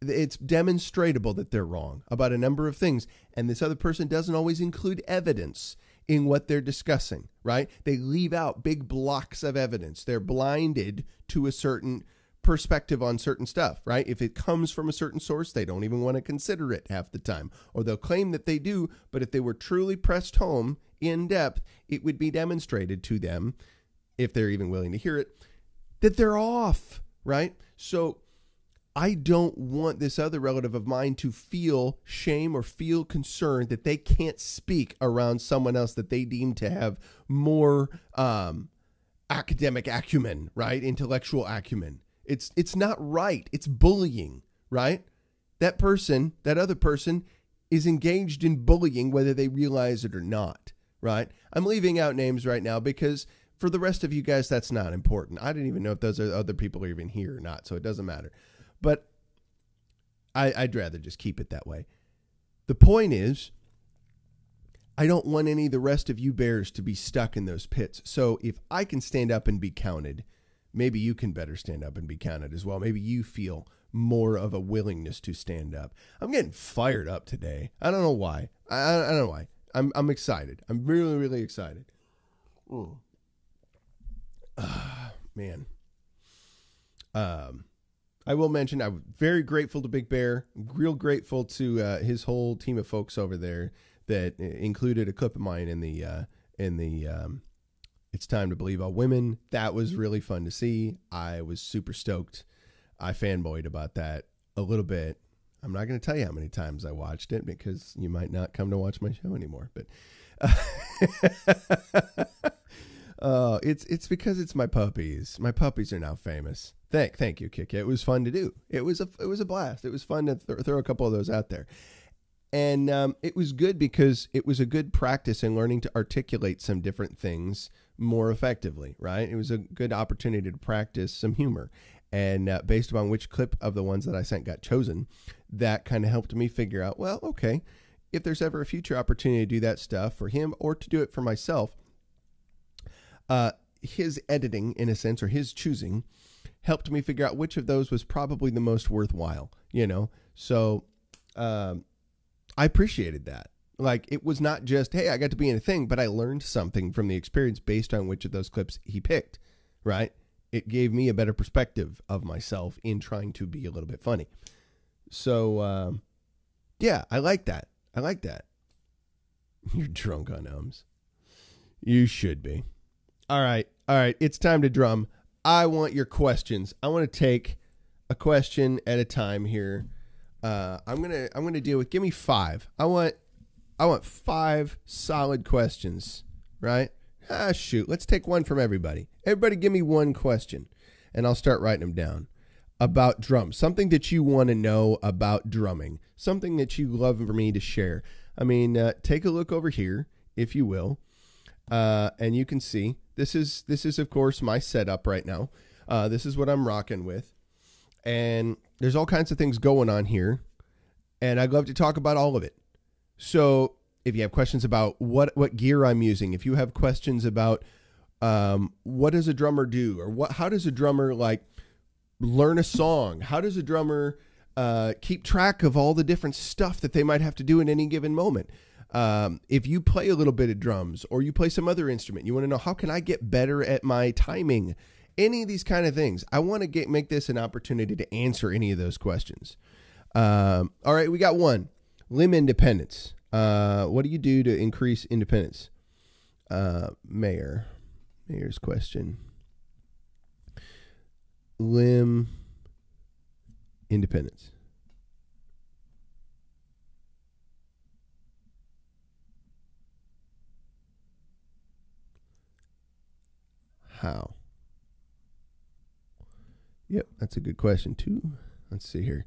It's demonstrable that they're wrong about a number of things. And this other person doesn't always include evidence in what they're discussing, right? They leave out big blocks of evidence. They're blinded to a certain perspective on certain stuff, right? If it comes from a certain source, they don't even want to consider it half the time, or they'll claim that they do, but if they were truly pressed home in depth, it would be demonstrated to them, if they're even willing to hear it, that they're off, right? So I don't want this other relative of mine to feel shame or feel concern that they can't speak around someone else that they deem to have more academic acumen, right? Intellectual acumen. It's not right. It's bullying, right? That person, that other person is engaged in bullying whether they realize it or not, right? I'm leaving out names right now because for the rest of you guys, that's not important. I didn't even know if those other people are even here or not, so it doesn't matter. But I'd rather just keep it that way. The point is, I don't want any of the rest of you bears to be stuck in those pits. So if I can stand up and be counted, maybe you can better stand up and be counted as well. Maybe you feel more of a willingness to stand up. I'm getting fired up today. I don't know why. I don't know why. I'm excited. I'm really, really excited. Man. I will mention I'm very grateful to Big Bear. I'm real grateful to his whole team of folks over there that included a clip of mine in the It's Time to Believe All Women. That was really fun to see. I was super stoked. I fanboyed about that a little bit. I'm not going to tell you how many times I watched it because you might not come to watch my show anymore. But it's because it's my puppies. My puppies are now famous. Thank you, Kiki. It was fun to do. It was a blast. It was fun to throw a couple of those out there. And it was good because it was a good practice in learning to articulate some different things more effectively, right? It was a good opportunity to practice some humor. And based upon which clip of the ones that I sent got chosen, that kind of helped me figure out, well, okay, if there's ever a future opportunity to do that stuff for him or to do it for myself, his editing, in a sense, or his choosing, helped me figure out which of those was probably the most worthwhile, you know? So I appreciated that. Like, it was not just, hey, I got to be in a thing, but I learned something from the experience based on which of those clips he picked, right? It gave me a better perspective of myself in trying to be a little bit funny. So, yeah, I like that. I like that. You're drunk on ums. You should be. All right. It's time to drum. I want your questions. I want to take a question at a time here. I'm gonna deal with. Give me 5. I want 5 solid questions. Right? Shoot. Let's take one from everybody. Everybody, give me one question, and I'll start writing them down about drums. Something that you want to know about drumming. Something that you love for me to share. I mean, take a look over here, if you will, and you can see. This is of course my setup right now. This is what I'm rocking with, and there's all kinds of things going on here, and I'd love to talk about all of it. So if you have questions about what gear I'm using, if you have questions about what does a drummer do, or how does a drummer like learn a song, how does a drummer keep track of all the different stuff that they might have to do in any given moment. If you play a little bit of drums or you play some other instrument, you want to know, how can I get better at my timing? Any of these kind of things. I want to make this an opportunity to answer any of those questions. All right, we got one. Limb independence. What do you do to increase independence? Mayor's question. Limb independence. How? Yep, that's a good question too. Let's see here.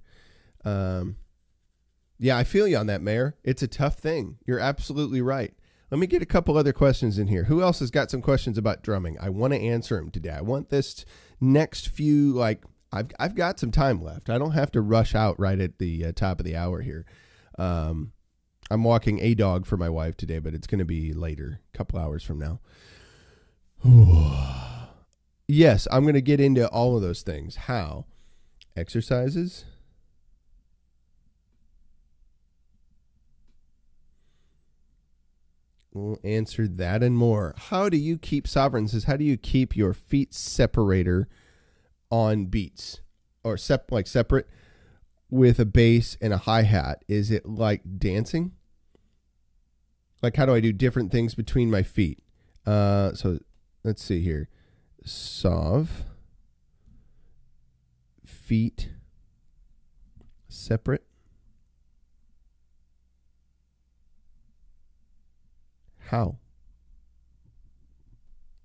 Yeah, I feel you on that, Mayor. It's a tough thing. You're absolutely right. Let me get a couple other questions in here. Who else has got some questions about drumming? I want to answer them today. I want this next few, like, I've got some time left. I don't have to rush out right at the top of the hour here. I'm walking a dog for my wife today, but it's going to be later, a couple hours from now. Yes, I'm going to get into all of those things. How? Exercises. We'll answer that and more. How do you keep, Sovereign says, how do you keep your feet separator on beats? Or separate with a bass and a hi-hat? Is it like dancing? Like, how do I do different things between my feet? So let's see here. Feet Separate. How?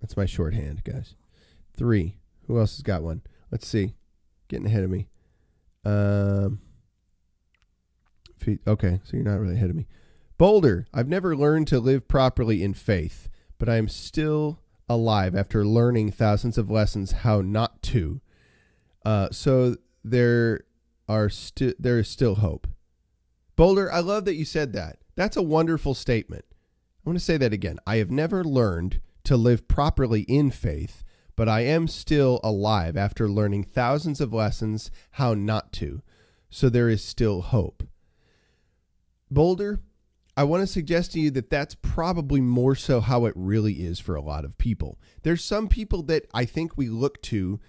That's my shorthand, guys. 3. Who else has got one? Let's see. Getting ahead of me. Okay, so you're not really ahead of me. Boulder. I've never learned to live properly in faith, but I am still alive after learning thousands of lessons how not to. So there is still hope. Boulder, I love that you said that. That's a wonderful statement. I want to say that again. I have never learned to live properly in faith, but I am still alive after learning thousands of lessons how not to. So there is still hope. Boulder, I want to suggest to you that that's probably more so how it really is for a lot of people. There's some people that I think we look to.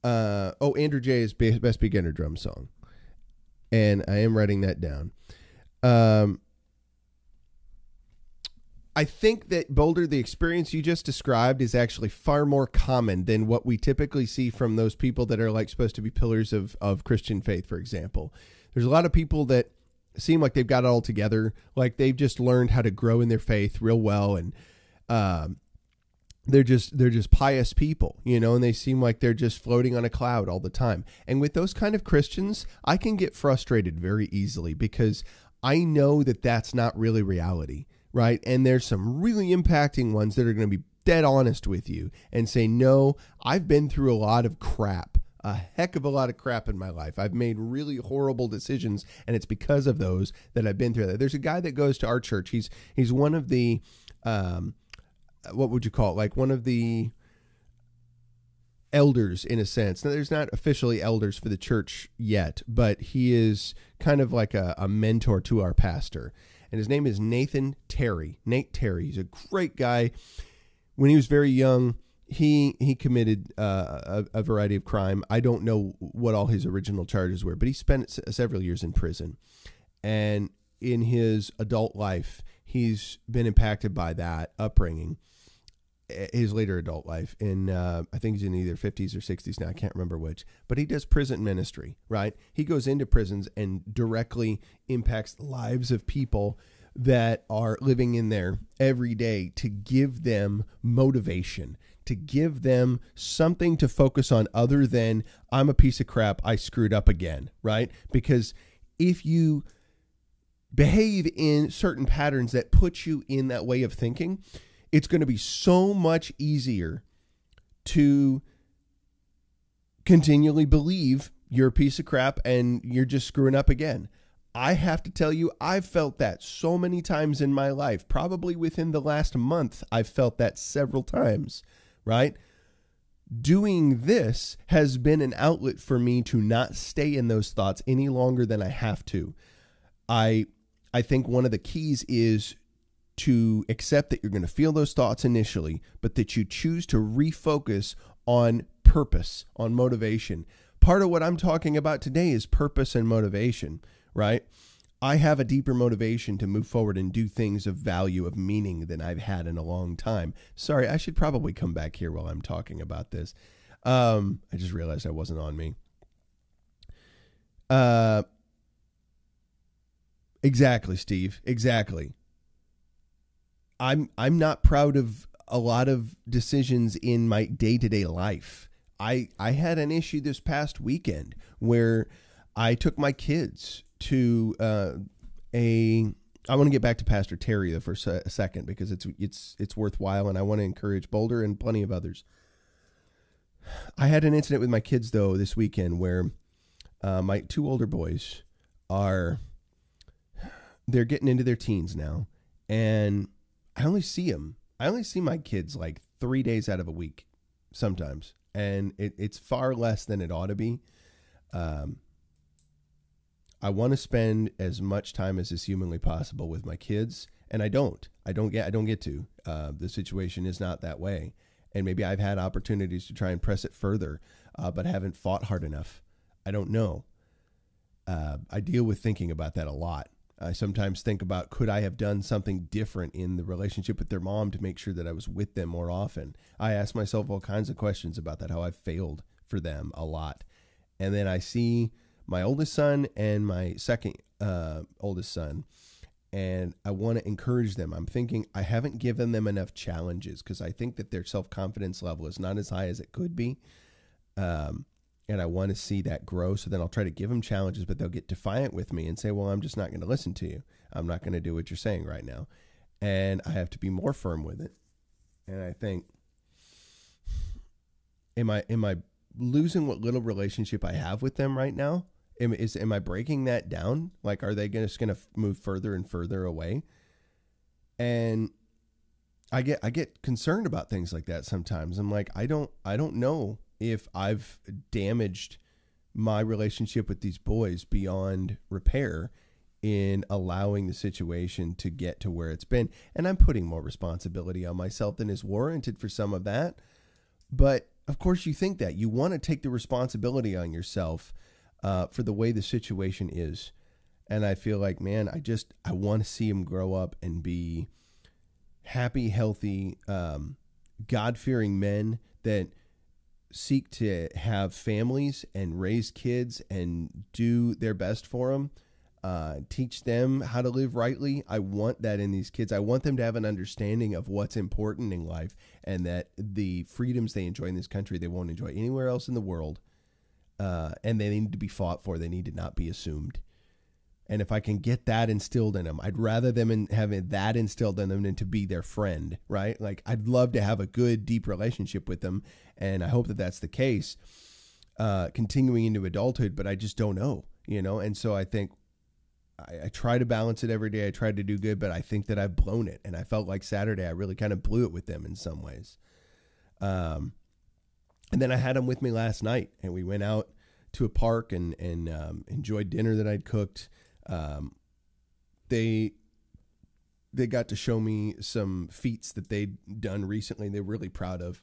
Andrew J. is best beginner drum song. And I am writing that down. I think that, Boulder, the experience you just described is actually far more common than what we typically see from those people that are like supposed to be pillars of Christian faith, for example. There's a lot of people that seem like they've got it all together, like they've just learned how to grow in their faith real well, and they're just pious people, you know, and they seem like they're just floating on a cloud all the time. And with those kind of Christians, I can get frustrated very easily because I know that that's not really reality. Right. And there's some really impacting ones that are going to be dead honest with you and say, no, I've been through a lot of crap, a heck of a lot of crap in my life. I've made really horrible decisions, and it's because of those that I've been through that. There's a guy that goes to our church. He's one of the, what would you call it? Like one of the elders in a sense. Now, there's not officially elders for the church yet, but he is kind of like a mentor to our pastor. And his name is Nathan Terry. Nate Terry. He's a great guy. When he was very young, he committed a variety of crime. I don't know what all his original charges were, but he spent several years in prison. And in his adult life, he's been impacted by that upbringing. His later adult life, and I think he's in either 50s or 60s now. I can't remember which, but he does prison ministry, right? He goes into prisons and directly impacts the lives of people that are living in there every day to give them motivation, to give them something to focus on other than I'm a piece of crap, I screwed up again, right? Because if you behave in certain patterns that put you in that way of thinking, it's going to be so much easier to continually believe you're a piece of crap and you're just screwing up again. I have to tell you, I've felt that so many times in my life. Probably within the last month, I've felt that several times, right? Doing this has been an outlet for me to not stay in those thoughts any longer than I have to. I think one of the keys is to accept that you're going to feel those thoughts initially, but that you choose to refocus on purpose, on motivation. Part of what I'm talking about today is purpose and motivation, right? I have a deeper motivation to move forward and do things of value, of meaning than I've had in a long time. Sorry, I should probably come back here while I'm talking about this. I just realized I wasn't on me. Exactly, Steve. Exactly. I'm not proud of a lot of decisions in my day-to-day life. I had an issue this past weekend where I took my kids to I want to get back to Pastor Terry though for a second because it's worthwhile, and I want to encourage Boulder and plenty of others. I had an incident with my kids though this weekend where my 2 older boys they're getting into their teens now, and I only see my kids like 3 days out of a week sometimes. And it's far less than it ought to be. I want to spend as much time as is humanly possible with my kids. And I don't get to, the situation is not that way. And maybe I've had opportunities to try and press it further, but haven't fought hard enough. I don't know. I deal with thinking about that a lot. I sometimes think about, could I have done something different in the relationship with their mom to make sure that I was with them more often? I ask myself all kinds of questions about that, how I've failed for them a lot. And then I see my oldest son and my second oldest son. And I want to encourage them. I'm thinking I haven't given them enough challenges because I think that their self-confidence level is not as high as it could be. And I want to see that grow. So then I'll try to give them challenges, but they'll get defiant with me and say, well, I'm just not going to listen to you. I'm not going to do what you're saying right now. And I have to be more firm with it. And I think, am I losing what little relationship I have with them right now? Am I breaking that down? Like, are they just going to move further and further away? And I get concerned about things like that sometimes. I'm like, I don't know if I've damaged my relationship with these boys beyond repair in allowing the situation to get to where it's been. And I'm putting more responsibility on myself than is warranted for some of that. But of course you think that you want to take the responsibility on yourself for the way the situation is. And I feel like, man, I want to see him grow up and be happy, healthy, God-fearing men that seek to have families and raise kids and do their best for them, teach them how to live rightly. I want that in these kids. I want them to have an understanding of what's important in life and that the freedoms they enjoy in this country, they won't enjoy anywhere else in the world. And they need to be fought for. They need to not be assumed. And if I can get that instilled in them, I'd rather them having that instilled in them than to be their friend, right? Like, I'd love to have a good, deep relationship with them. And I hope that that's the case, continuing into adulthood, but I just don't know,? And so I think I try to balance it every day. I try to do good, but I think that I've blown it. And I felt like Saturday, I really kind of blew it with them in some ways. And then I had them with me last night, and we went out to a park and enjoyed dinner that I'd cooked. They got to show me some feats that they'd done recently they're really proud of.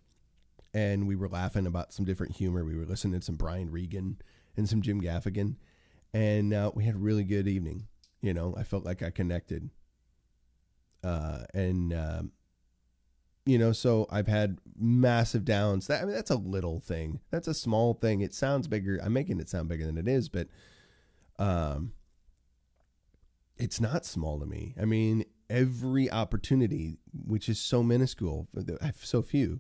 And we were laughing about some different humor. We were listening to some Brian Regan and some Jim Gaffigan. And we had a really good evening. I felt like I connected. So I've had massive downs. That's a little thing. That's a small thing. It sounds bigger. I'm making it sound bigger than it is, but it's not small to me. I mean, every opportunity, which is so minuscule, I have so few,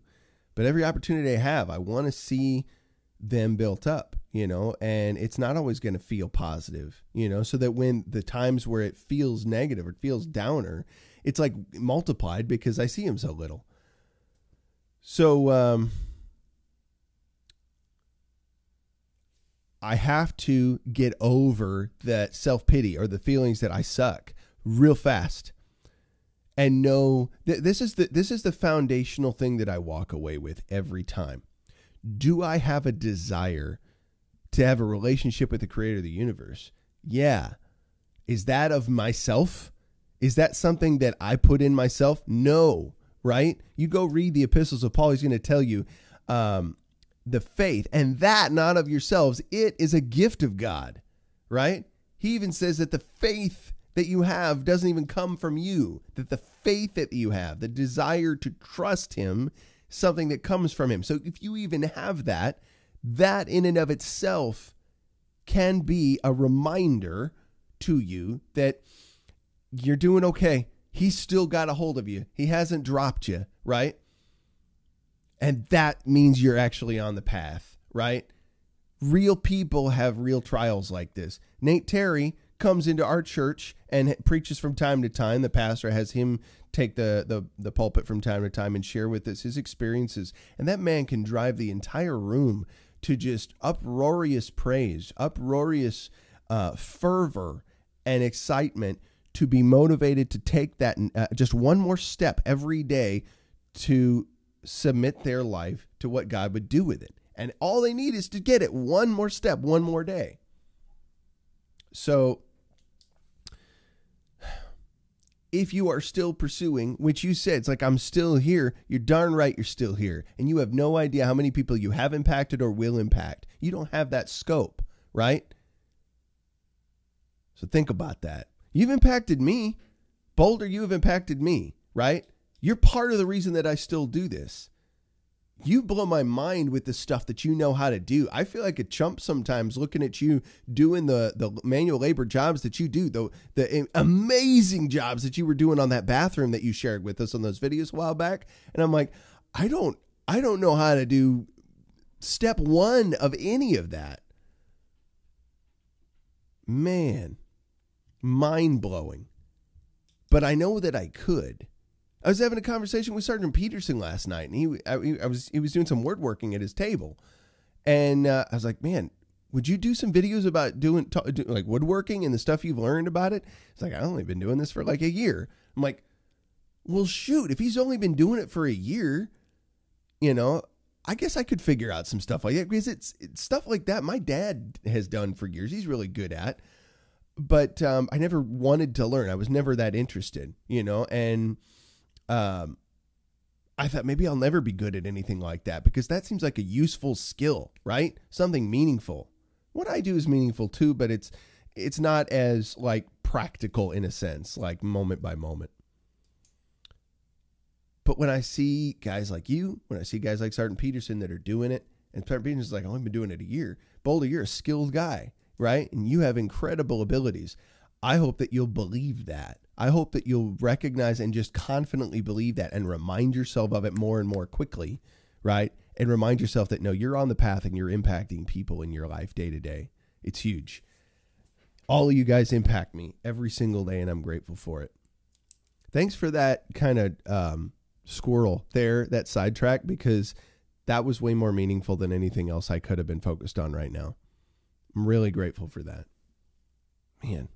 but every opportunity I have, I want to see them built up, and it's not always going to feel positive, so that when the times where it feels negative or it feels downer, it's like multiplied because I see them so little. So I have to get over that self-pity or the feelings that I suck real fast and know that this is the foundational thing that I walk away with every time. Do I have a desire to have a relationship with the creator of the universe? Yeah. Is that of myself? Is that something that I put in myself? No, right? You go read the epistles of Paul. He's going to tell you the faith, and that not of yourselves. It is a gift of God, right? He even says that the faith that you have doesn't even come from you, that the faith that you have, the desire to trust him, something that comes from him. So if you even have that in and of itself can be a reminder to you that you're doing okay. He's still got a hold of you. He hasn't dropped you, right? And that means you're actually on the path, right? Real people have real trials like this. Nate Terry comes into our church and preaches from time to time. The pastor has him take the pulpit from time to time and share with us his experiences. And that man can drive the entire room to just uproarious praise, uproarious fervor and excitement, to be motivated to take that just one more step every day to submit their life to what God would do with it. And all they need is to get it one more step, one more day. So if you are still pursuing, which you said, it's like, I'm still here, you're darn right you're still here. And you have no idea how many people you have impacted or will impact. You don't have that scope, right? So think about that. You've impacted me. Boulder, you have impacted me, right? You're part of the reason that I still do this. you blow my mind with the stuff that you know how to do. I feel like a chump sometimes looking at you doing the manual labor jobs that you do, the amazing jobs that you were doing on that bathroom that you shared with us on those videos a while back. And I'm like, I don't know how to do step one of any of that. Man, mind blowing. But I know that I could. I was having a conversation with Sergeant Peterson last night, and he was doing some woodworking at his table, and I was like, "Man, would you do some videos about doing like woodworking and the stuff you've learned about it?" It's like, "I've only been doing this for like a year." I'm like, "Well, shoot, if he's only been doing it for a year, you know, I guess I could figure out some stuff like that, because it's stuff like that my dad has done for years. He's really good at, but I never wanted to learn. I was never that interested, you know, and." I thought maybe I'll never be good at anything like that, because that seems like a useful skill, right? Something meaningful. What I do is meaningful too, but it's not as like practical in a sense, like moment by moment. But when I see guys like you, when I see guys like Sergeant Peterson that are doing it, and Sergeant Peterson's like, "I've only been doing it a year." Boulder, you're a skilled guy, right? And you have incredible abilities. I hope that you'll believe that. I hope that you'll recognize and just confidently believe that, and remind yourself of it more and more quickly, right? And remind yourself that, no, you're on the path and you're impacting people in your life day to day. It's huge. All of you guys impact me every single day, and I'm grateful for it. Thanks for that kind of squirrel there, that sidetrack, because that was way more meaningful than anything else I could have been focused on right now. I'm really grateful for that. Man.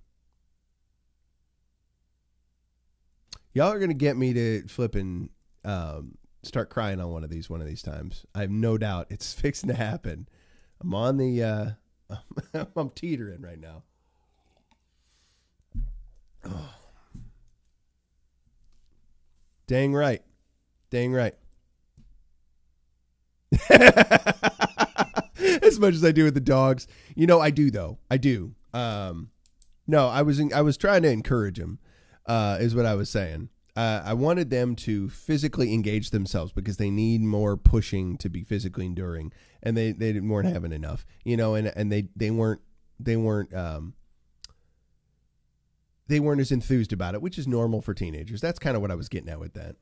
Y'all are going to get me to flip and start crying on one of these times. I have no doubt it's fixing to happen. I'm on the, I'm teetering right now. Oh. Dang right. Dang right. As much as I do with the dogs. You know, I do though. I do. No, I was trying to encourage him. Is what I was saying. I wanted them to physically engage themselves, because they need more pushing to be physically enduring, and they weren't having enough, you know, and they weren't as enthused about it, which is normal for teenagers. That's kind of what I was getting at with that.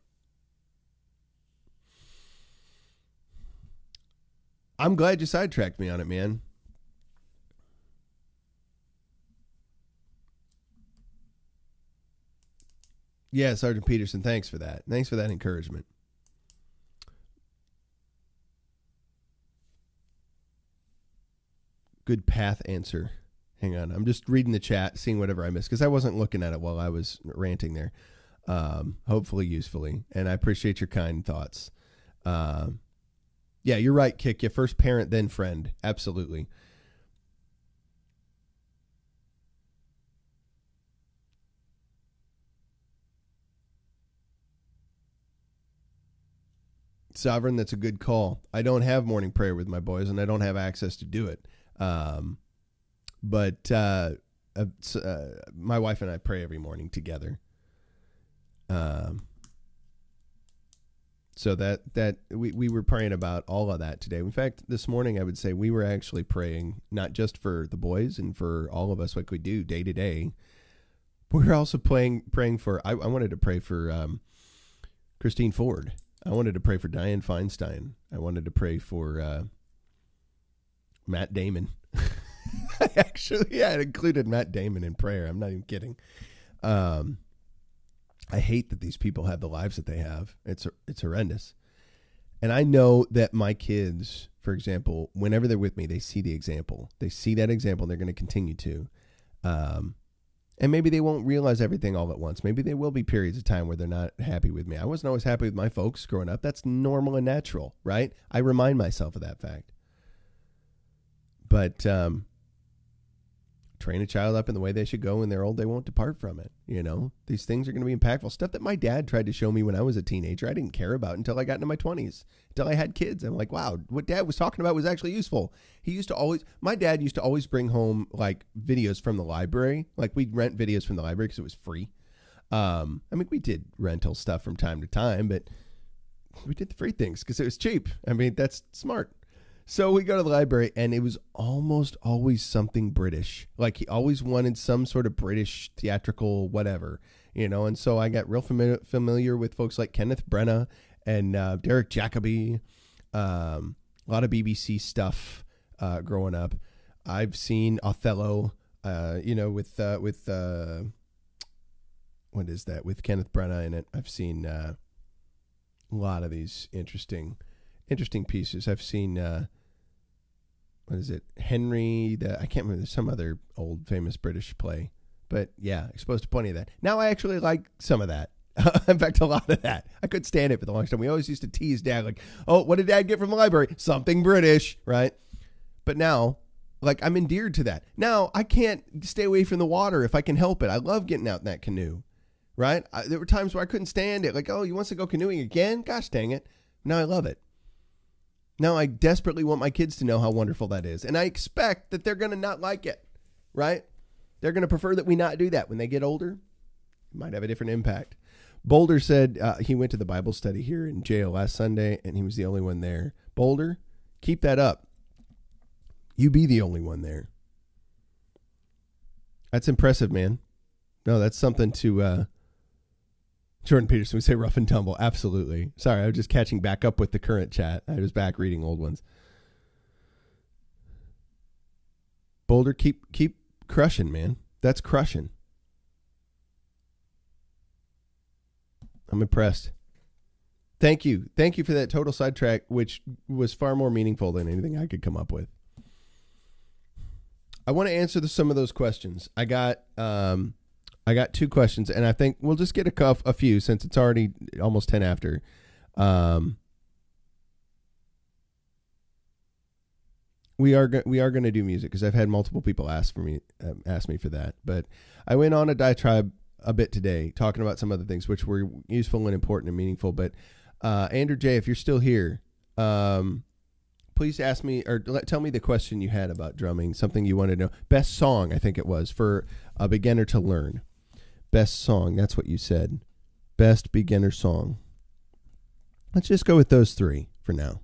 I'm glad you sidetracked me on it, man. Yeah, Sergeant Peterson, thanks for that. Thanks for that encouragement. Good path answer. Hang on. I'm just reading the chat, seeing whatever I missed, because I wasn't looking at it while I was ranting there. Hopefully usefully. And I appreciate your kind thoughts. Yeah, you're right, Kick. You first parent, then friend. Absolutely. Sovereign, that's a good call. I don't have morning prayer with my boys, and I don't have access to do it. But my wife and I pray every morning together. So that we were praying about all of that today. In fact, this morning I would say we were actually praying not just for the boys and for all of us, like we do day to day. We were also praying for. I wanted to pray for Christine Ford. I wanted to pray for Dianne Feinstein. I wanted to pray for Matt Damon. Actually, yeah, it included Matt Damon in prayer. I'm not even kidding. I hate that these people have the lives that they have. It's horrendous. And I know that my kids, for example, whenever they're with me, they see the example. They see that example, and they're going to continue to. And maybe they won't realize everything all at once. Maybe there will be periods of time where they're not happy with me. I wasn't always happy with my folks growing up. That's normal and natural, right? I remind myself of that fact. But train a child up in the way they should go. When they're old, they won't depart from it. You know, these things are going to be impactful. Stuff that my dad tried to show me when I was a teenager, I didn't care about until I got into my 20s, until I had kids. I'm like, wow, what Dad was talking about was actually useful. My dad used to always bring home like videos from the library. Like we'd rent videos from the library because it was free. I mean, we did rental stuff from time to time, but We did the free things because it was cheap. I mean, that's smart. So we go to the library, and it was almost always something British. Like, he always wanted some sort of British theatrical whatever, you know. And so I got real familiar with folks like Kenneth Branagh and Derek Jacobi, a lot of BBC stuff growing up. I've seen Othello, you know, with what is that? With Kenneth Branagh in it. I've seen a lot of these interesting pieces. I've seen what is it? Henry, I can't remember, some other old famous British play. But yeah, exposed to plenty of that. Now I actually like some of that. In fact, a lot of that. I couldn't stand it for the longest time. We always used to tease Dad, like, oh, what did Dad get from the library? Something British, right? But now, like, I'm endeared to that. Now, I can't stay away from the water if I can help it. I love getting out in that canoe, right? There were times where I couldn't stand it. Like, oh, you want to go canoeing again? Gosh dang it. Now I love it. Now I desperately want my kids to know how wonderful that is. And I expect that they're going to not like it, right? They're going to prefer that we not do that. When they get older, it might have a different impact. Boulder said he went to the Bible study here in jail last Sunday, and he was the only one there. Boulder, keep that up. You be the only one there. That's impressive, man. No, that's something to... Jordan Peterson, we say rough and tumble. Absolutely. Sorry, I was just catching back up with the current chat. I was back reading old ones. Boulder, keep crushing, man. That's crushing. I'm impressed. Thank you. Thank you for that total sidetrack, which was far more meaningful than anything I could come up with. I want to answer some of those questions. I got 2 questions, and I think we'll just get a few since it's already almost 10 after. We are going to do music because I've had multiple people ask me for that. But I went on a diatribe a bit today talking about some other things which were useful and important and meaningful. But Andrew J., if you're still here, please ask me or tell me the question you had about drumming, something you wanted to know. Best song, I think it was, for a beginner to learn. Best song, that's what you said. Best beginner song. Let's just go with those 3 for now.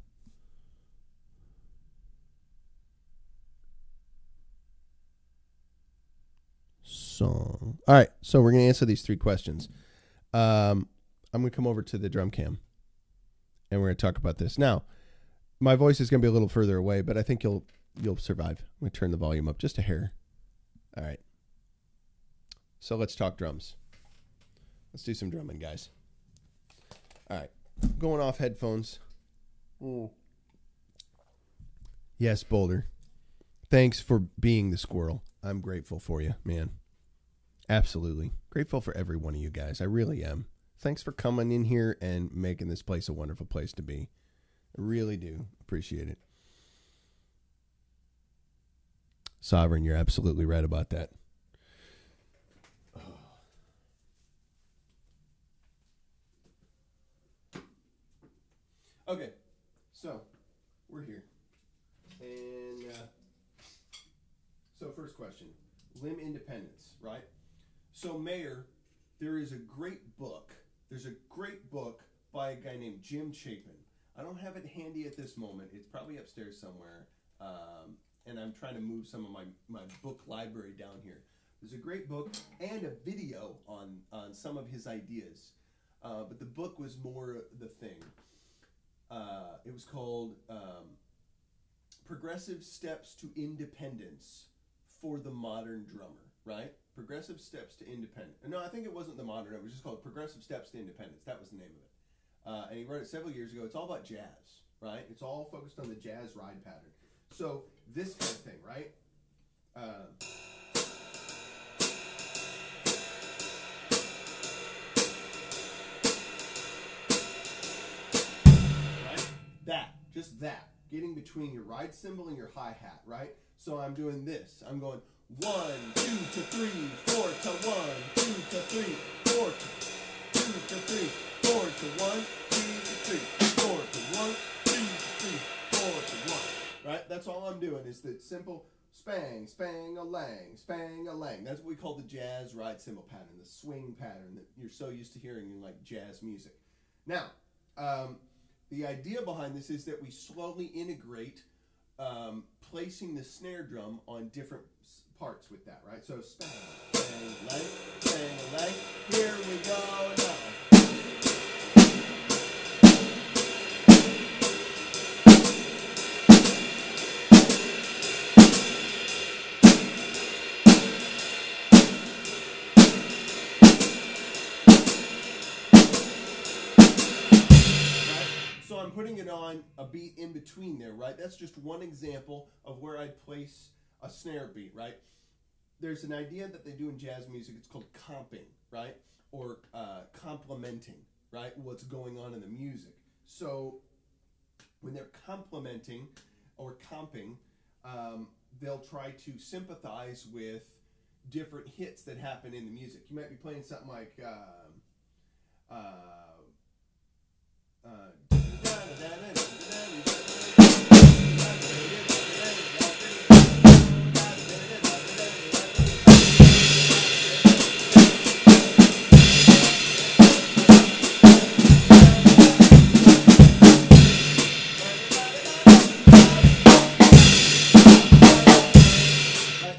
Song. All right, so we're going to answer these 3 questions. I'm going to come over to the drum cam, and we're going to talk about this. Now, my voice is going to be a little further away, but I think you'll survive. I'm going to turn the volume up just a hair. All right. So let's talk drums. Let's do some drumming, guys. All right. Going off headphones. Ooh. Yes, Boulder. Thanks for being the squirrel. I'm grateful for you, man. Absolutely. Grateful for every one of you guys. I really am. Thanks for coming in here and making this place a wonderful place to be. I really do appreciate it. Sovereign, you're absolutely right about that. Okay, so we're here. And so first question, limb independence, right? So Mayer, there is a great book. There's a great book by a guy named Jim Chapin. I don't have it handy at this moment. It's probably upstairs somewhere. And I'm trying to move some of my book library down here. There's a great book and a video on some of his ideas. But the book was more the thing. It was called Progressive Steps to Independence for the Modern Drummer, right? Progressive Steps to Independence. No, I think it wasn't the modern. It was just called Progressive Steps to Independence. That was the name of it. And he wrote it several years ago. It's all about jazz, right? It's all focused on the jazz ride pattern. So this kind of thing, right? Just that. Getting between your ride cymbal and your hi-hat, right? So I'm doing this. I'm going 1, 2 to 3, 4 to 1, 2 to 3, 4 to 2 to 3, 4 to 1, 2 to 3, 4 to 1, 2 to 3, 4 to 1. Right? That's all I'm doing is that simple spang, spang-a-lang, spang-a-lang. That's what we call the jazz ride cymbal pattern, the swing pattern that you're so used to hearing in like jazz music. Now, the idea behind this is that we slowly integrate placing the snare drum on different parts with that, right? So bang, bang, leg, here we go now. So I'm putting it on a beat in between there, right? That's just one example of where I'd place a snare beat, right? There's an idea that they do in jazz music. It's called comping, right? Or complementing, right? What's going on in the music. So when they're complementing or comping, they'll try to sympathize with different hits that happen in the music. You might be playing something like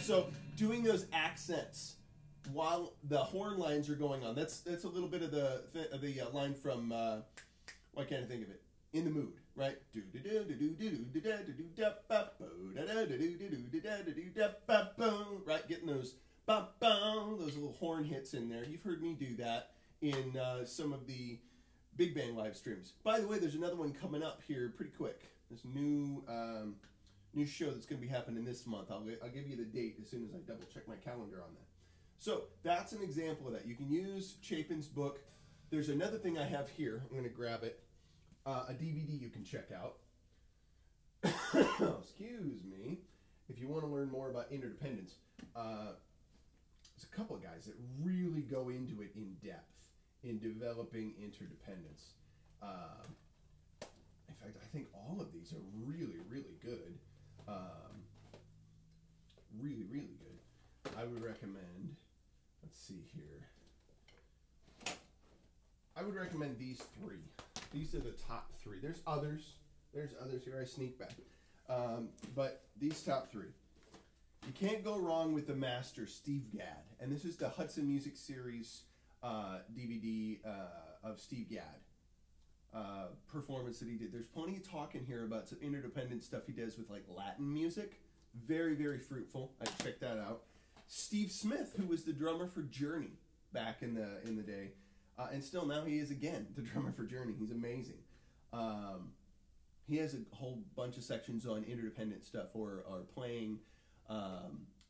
so doing those accents while the horn lines are going on. That's a little bit of the line from why can't I think of it? In the Mood, right? Right, getting those little horn hits in there. You've heard me do that in some of the big band live streams. By the way, there's another one coming up here pretty quick. This new show that's going to be happening this month. I'll give you the date as soon as I double check my calendar on that. So that's an example of that. You can use Chapin's book. There's another thing I have here. I'm going to grab it. A DVD you can check out. Excuse me. If you want to learn more about interdependence, there's a couple of guys that really go into it in depth in developing interdependence. In fact, I think all of these are really, really good. Really, really good. I would recommend, let's see here. I would recommend these three. These are the top three. There's others. There's others here. I sneak back. But these top three. You can't go wrong with the master, Steve Gadd. And this is the Hudson Music Series DVD of Steve Gadd. Performance that he did. There's plenty of talk in here about some interdependent stuff he does with like Latin music. Very, very fruitful. I'd check that out. Steve Smith, who was the drummer for Journey back in the day. And still now he is again the drummer for Journey. He's amazing. He has a whole bunch of sections on interdependent stuff or playing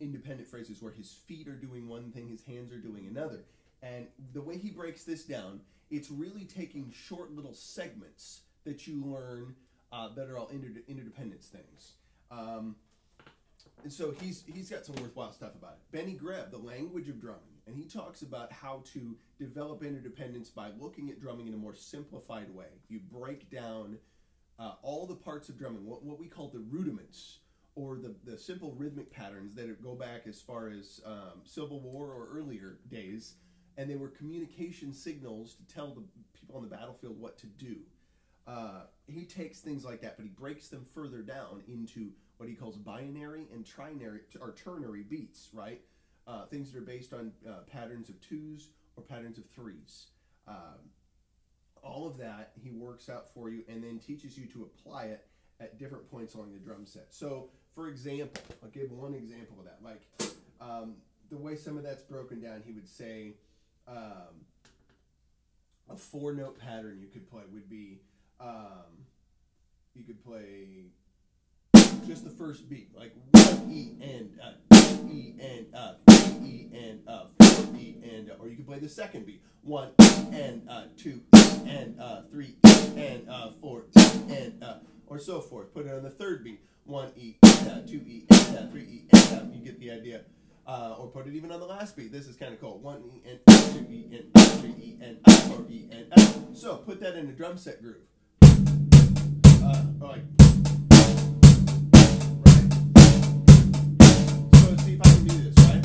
independent phrases where his feet are doing one thing, his hands are doing another. And the way he breaks this down, it's really taking short little segments that you learn that are all interdependence things. And so he's got some worthwhile stuff about it. Benny Greb, The Language of Drumming. And he talks about how to develop interdependence by looking at drumming in a more simplified way. You break down all the parts of drumming, what we call the rudiments, or the simple rhythmic patterns that go back as far as Civil War or earlier days, and they were communication signals to tell the people on the battlefield what to do. He takes things like that, but he breaks them further down into what he calls binary and trinary or ternary beats, right? Things that are based on patterns of twos or patterns of threes. All of that he works out for you and then teaches you to apply it at different points along the drum set. So, for example, I'll give one example of that. Like the way some of that's broken down, he would say a 4-note pattern you could play would be you could play just the first beat, like 1 E and 2 E and 3 E and 4 E and or you could play the second beat, 1 E and 2 E and 3 E and 4 E and or so forth. Put it on the third beat, 1 E and 2 E and 3 E and you get the idea. Or put it even on the last beat. This is kind of cool. 1 E and 2 E and 3 E and 4 E and so put that in a drum set groove. Like. See if I can do this, right?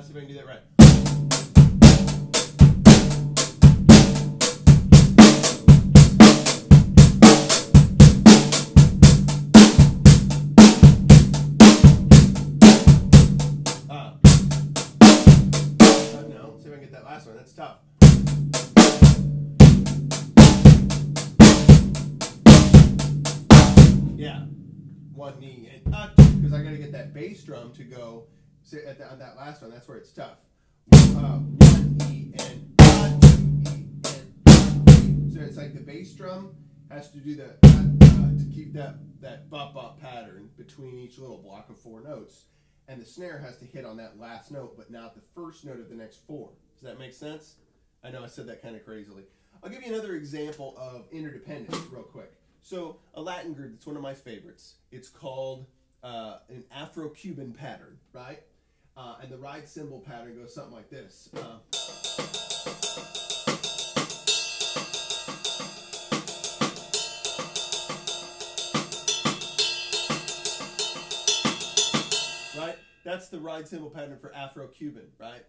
See if I can do that right. that's tough. Yeah, one knee and because I got to get that bass drum to go on that last one. That's where it's tough. One E and so it's like the bass drum has to do that to keep that bop bop pattern between each little block of 4 notes, and the snare has to hit on that last note, but not the first note of the next 4. Does that make sense? I know I said that kind of crazily. I'll give you another example of interdependence real quick. So a Latin group that's one of my favorites. It's called an Afro-Cuban pattern, right? And the ride cymbal pattern goes something like this. Right? That's the ride cymbal pattern for Afro-Cuban, right?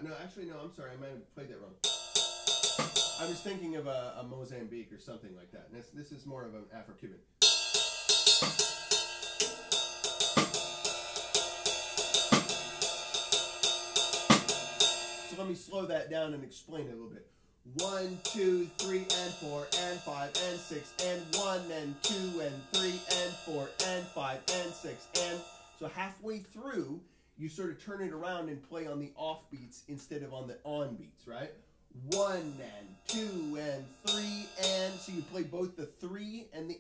No, actually, no, I'm sorry. I might have played that wrong. I was thinking of a Mozambique or something like that. And this is more of an Afro-Cuban. So let me slow that down and explain it a little bit. 1, 2, 3, and 4, and 5, and 6, and 1, and 2, and 3, and 4, and 5, and 6, and... So halfway through, you sort of turn it around and play on the off beats instead of on the on beats, right? 1, and 2, and 3, and... So you play both the 3 and the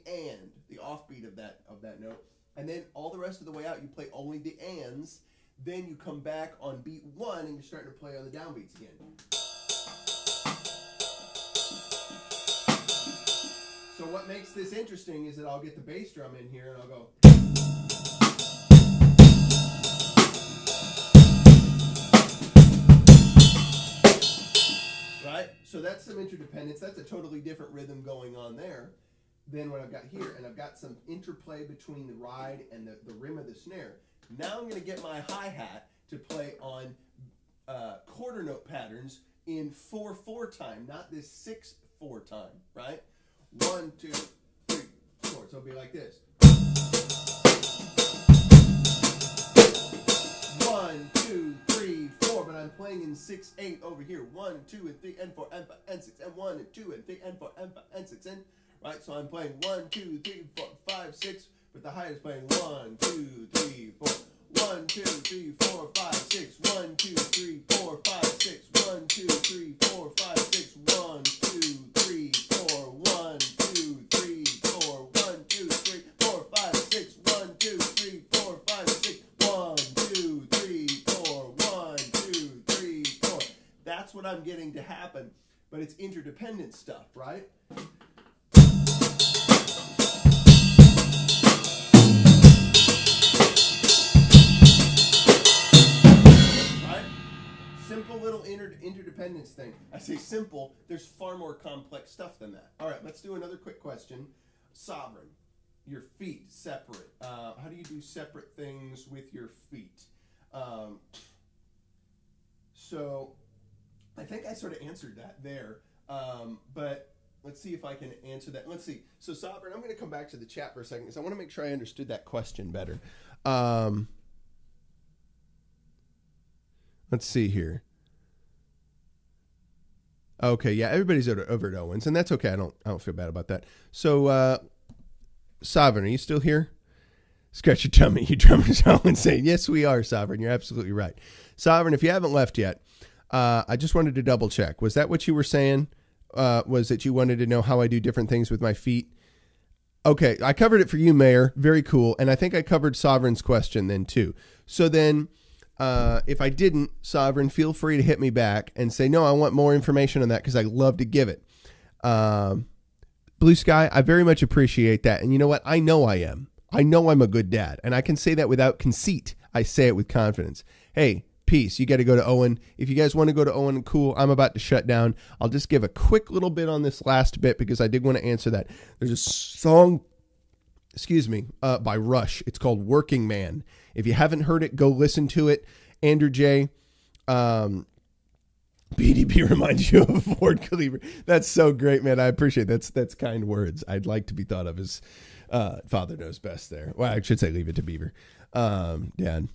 offbeat of that note. And then all the rest of the way out, you play only the ands. Then you come back on beat 1, and you're starting to play on the downbeats again. So what makes this interesting is that I'll get the bass drum in here, and I'll go... Right? So that's some interdependence. That's a totally different rhythm going on there than what I've got here. And I've got some interplay between the ride and the rim of the snare. Now I'm going to get my hi-hat to play on quarter note patterns in 4/4 time, not this 6/4 time, right? 1, 2, 3, 4. So it'll be like this. 1, 2, 3, 4. But I'm playing in 6/8 over here. 1, 2, and 3, and 4, and 5, and 6, and 1, and 2, and 3, and 4, and 5, and 6, and right. So I'm playing 1, 2, 3, 4, 5, 6. But the hi-hat is playing 1, 2, 3, 4. 1, 2, 3, 4, 5, 6. 1, 2, 3, 4, 5, 6. 1, 2, 3, 4, 5, 6. 1, 2, 3, 4. 1, 2, 3, 4. 1, 2, 3, 4, 5, 6. 1, 2, 3, 4, 5, 6. 1, 2, 3, 4. 1, 2, 3, 4. That's what I'm getting to happen. But it's interdependent stuff, right? Simple little interdependence thing. I say simple, there's far more complex stuff than that. All right, let's do another quick question. Sovereign, your feet separate. How do you do separate things with your feet? So I think I sort of answered that there, but let's see if I can answer that. Let's see. So Sovereign, I'm going to come back to the chat for a second because I want to make sure I understood that question better. Let's see here. Okay, yeah, everybody's over at Owens, and that's okay. I don't feel bad about that. So, Sovereign, are you still here? Scratch your tummy, you drummers. Owens saying, yes, we are, Sovereign. You're absolutely right. Sovereign, if you haven't left yet, I just wanted to double check. Was that what you were saying? Was that you wanted to know how I do different things with my feet? Okay, I covered it for you, Mayor. Very cool. And I think I covered Sovereign's question then, too. So then... if I didn't, Sovereign, feel free to hit me back and say, no, I want more information on that because I love to give it. Blue Sky, I very much appreciate that. And you know what? I know I am. I know I'm a good dad. And I can say that without conceit. I say it with confidence. Hey, peace. You got to go to Owen. If you guys want to go to Owen, cool. I'm about to shut down. I'll just give a quick little bit on this last bit because I did want to answer that. There's a song, excuse me, by Rush. It's called Working Man. If you haven't heard it, go listen to it. Andrew J. BDP reminds you of a Ford Caliber. That's so great, man. I appreciate it. That's kind words. I'd like to be thought of as Father Knows Best there. Well, I should say leave it to Beaver. Dad.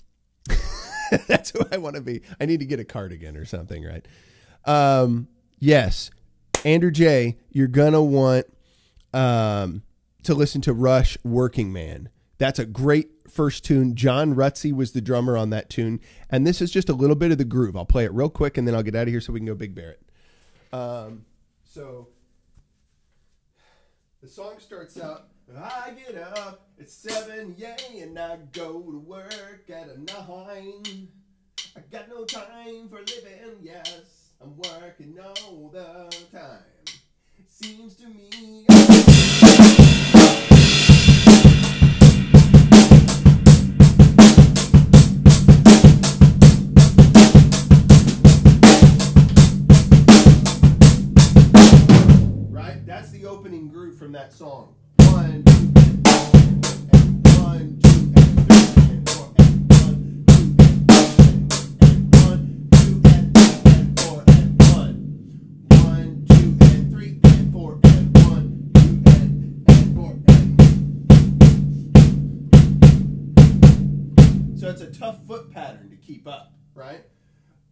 That's who I want to be. I need to get a cardigan or something, right? Yes. Andrew J., you're going to want to listen to Rush Working Man. That's a great first tune. John Rutsey was the drummer on that tune. And this is just a little bit of the groove. I'll play it real quick and then I'll get out of here so we can go Big Barrett. So the song starts out, I get up at 7, yay, and I go to work at 9. I got no time for living, yes, I'm working all the time. Seems to me right? That's the opening groove from that song. 1, 2, and 1, 2, and 3, and 4, and 1, 2, and 4, and 1, 2, and 3, and 4, and 1, 2, and 4, and so it's a tough foot pattern to keep up, right?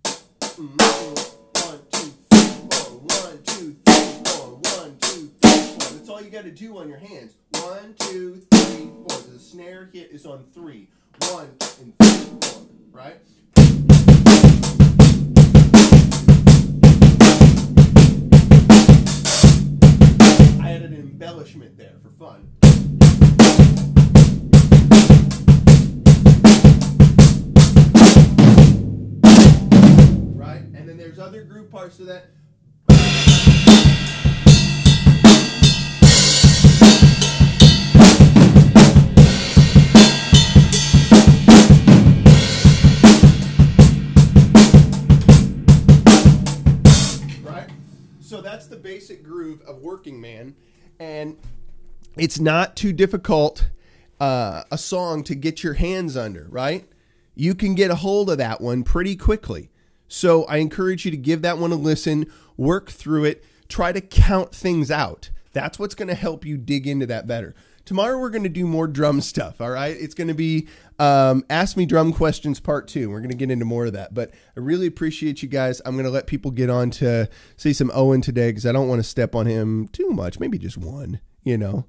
1, 2, 3, 4, 1, 2, 3, 4, 1, 2, 3, 4. That's all you got to do on your hands. 1, 2, 3, 4. The snare hit is on 3. 1 and 3, 4. Right? I added an embellishment there for fun. Right? And then there's other groove parts to that. So that's the basic groove of Working Man, and it's not too difficult a song to get your hands under, right? You can get a hold of that one pretty quickly. So I encourage you to give that one a listen, work through it, try to count things out. That's what's going to help you dig into that better. Tomorrow we're going to do more drum stuff, all right? It's going to be Ask Me Drum Questions Part 2. We're going to get into more of that. But I really appreciate you guys. I'm going to let people get on to see some Owen today because I don't want to step on him too much. Maybe just one, you know.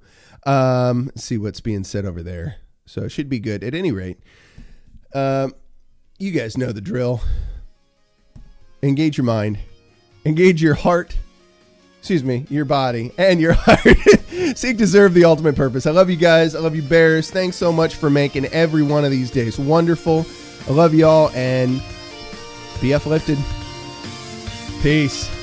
Let's see what's being said over there. So it should be good. At any rate, you guys know the drill. Engage your mind. Engage your heart. Excuse me, your body and your heart. Seek to serve the ultimate purpose. I love you guys. I love you, Bears. Thanks so much for making every one of these days wonderful. I love y'all, and be uplifted. Peace.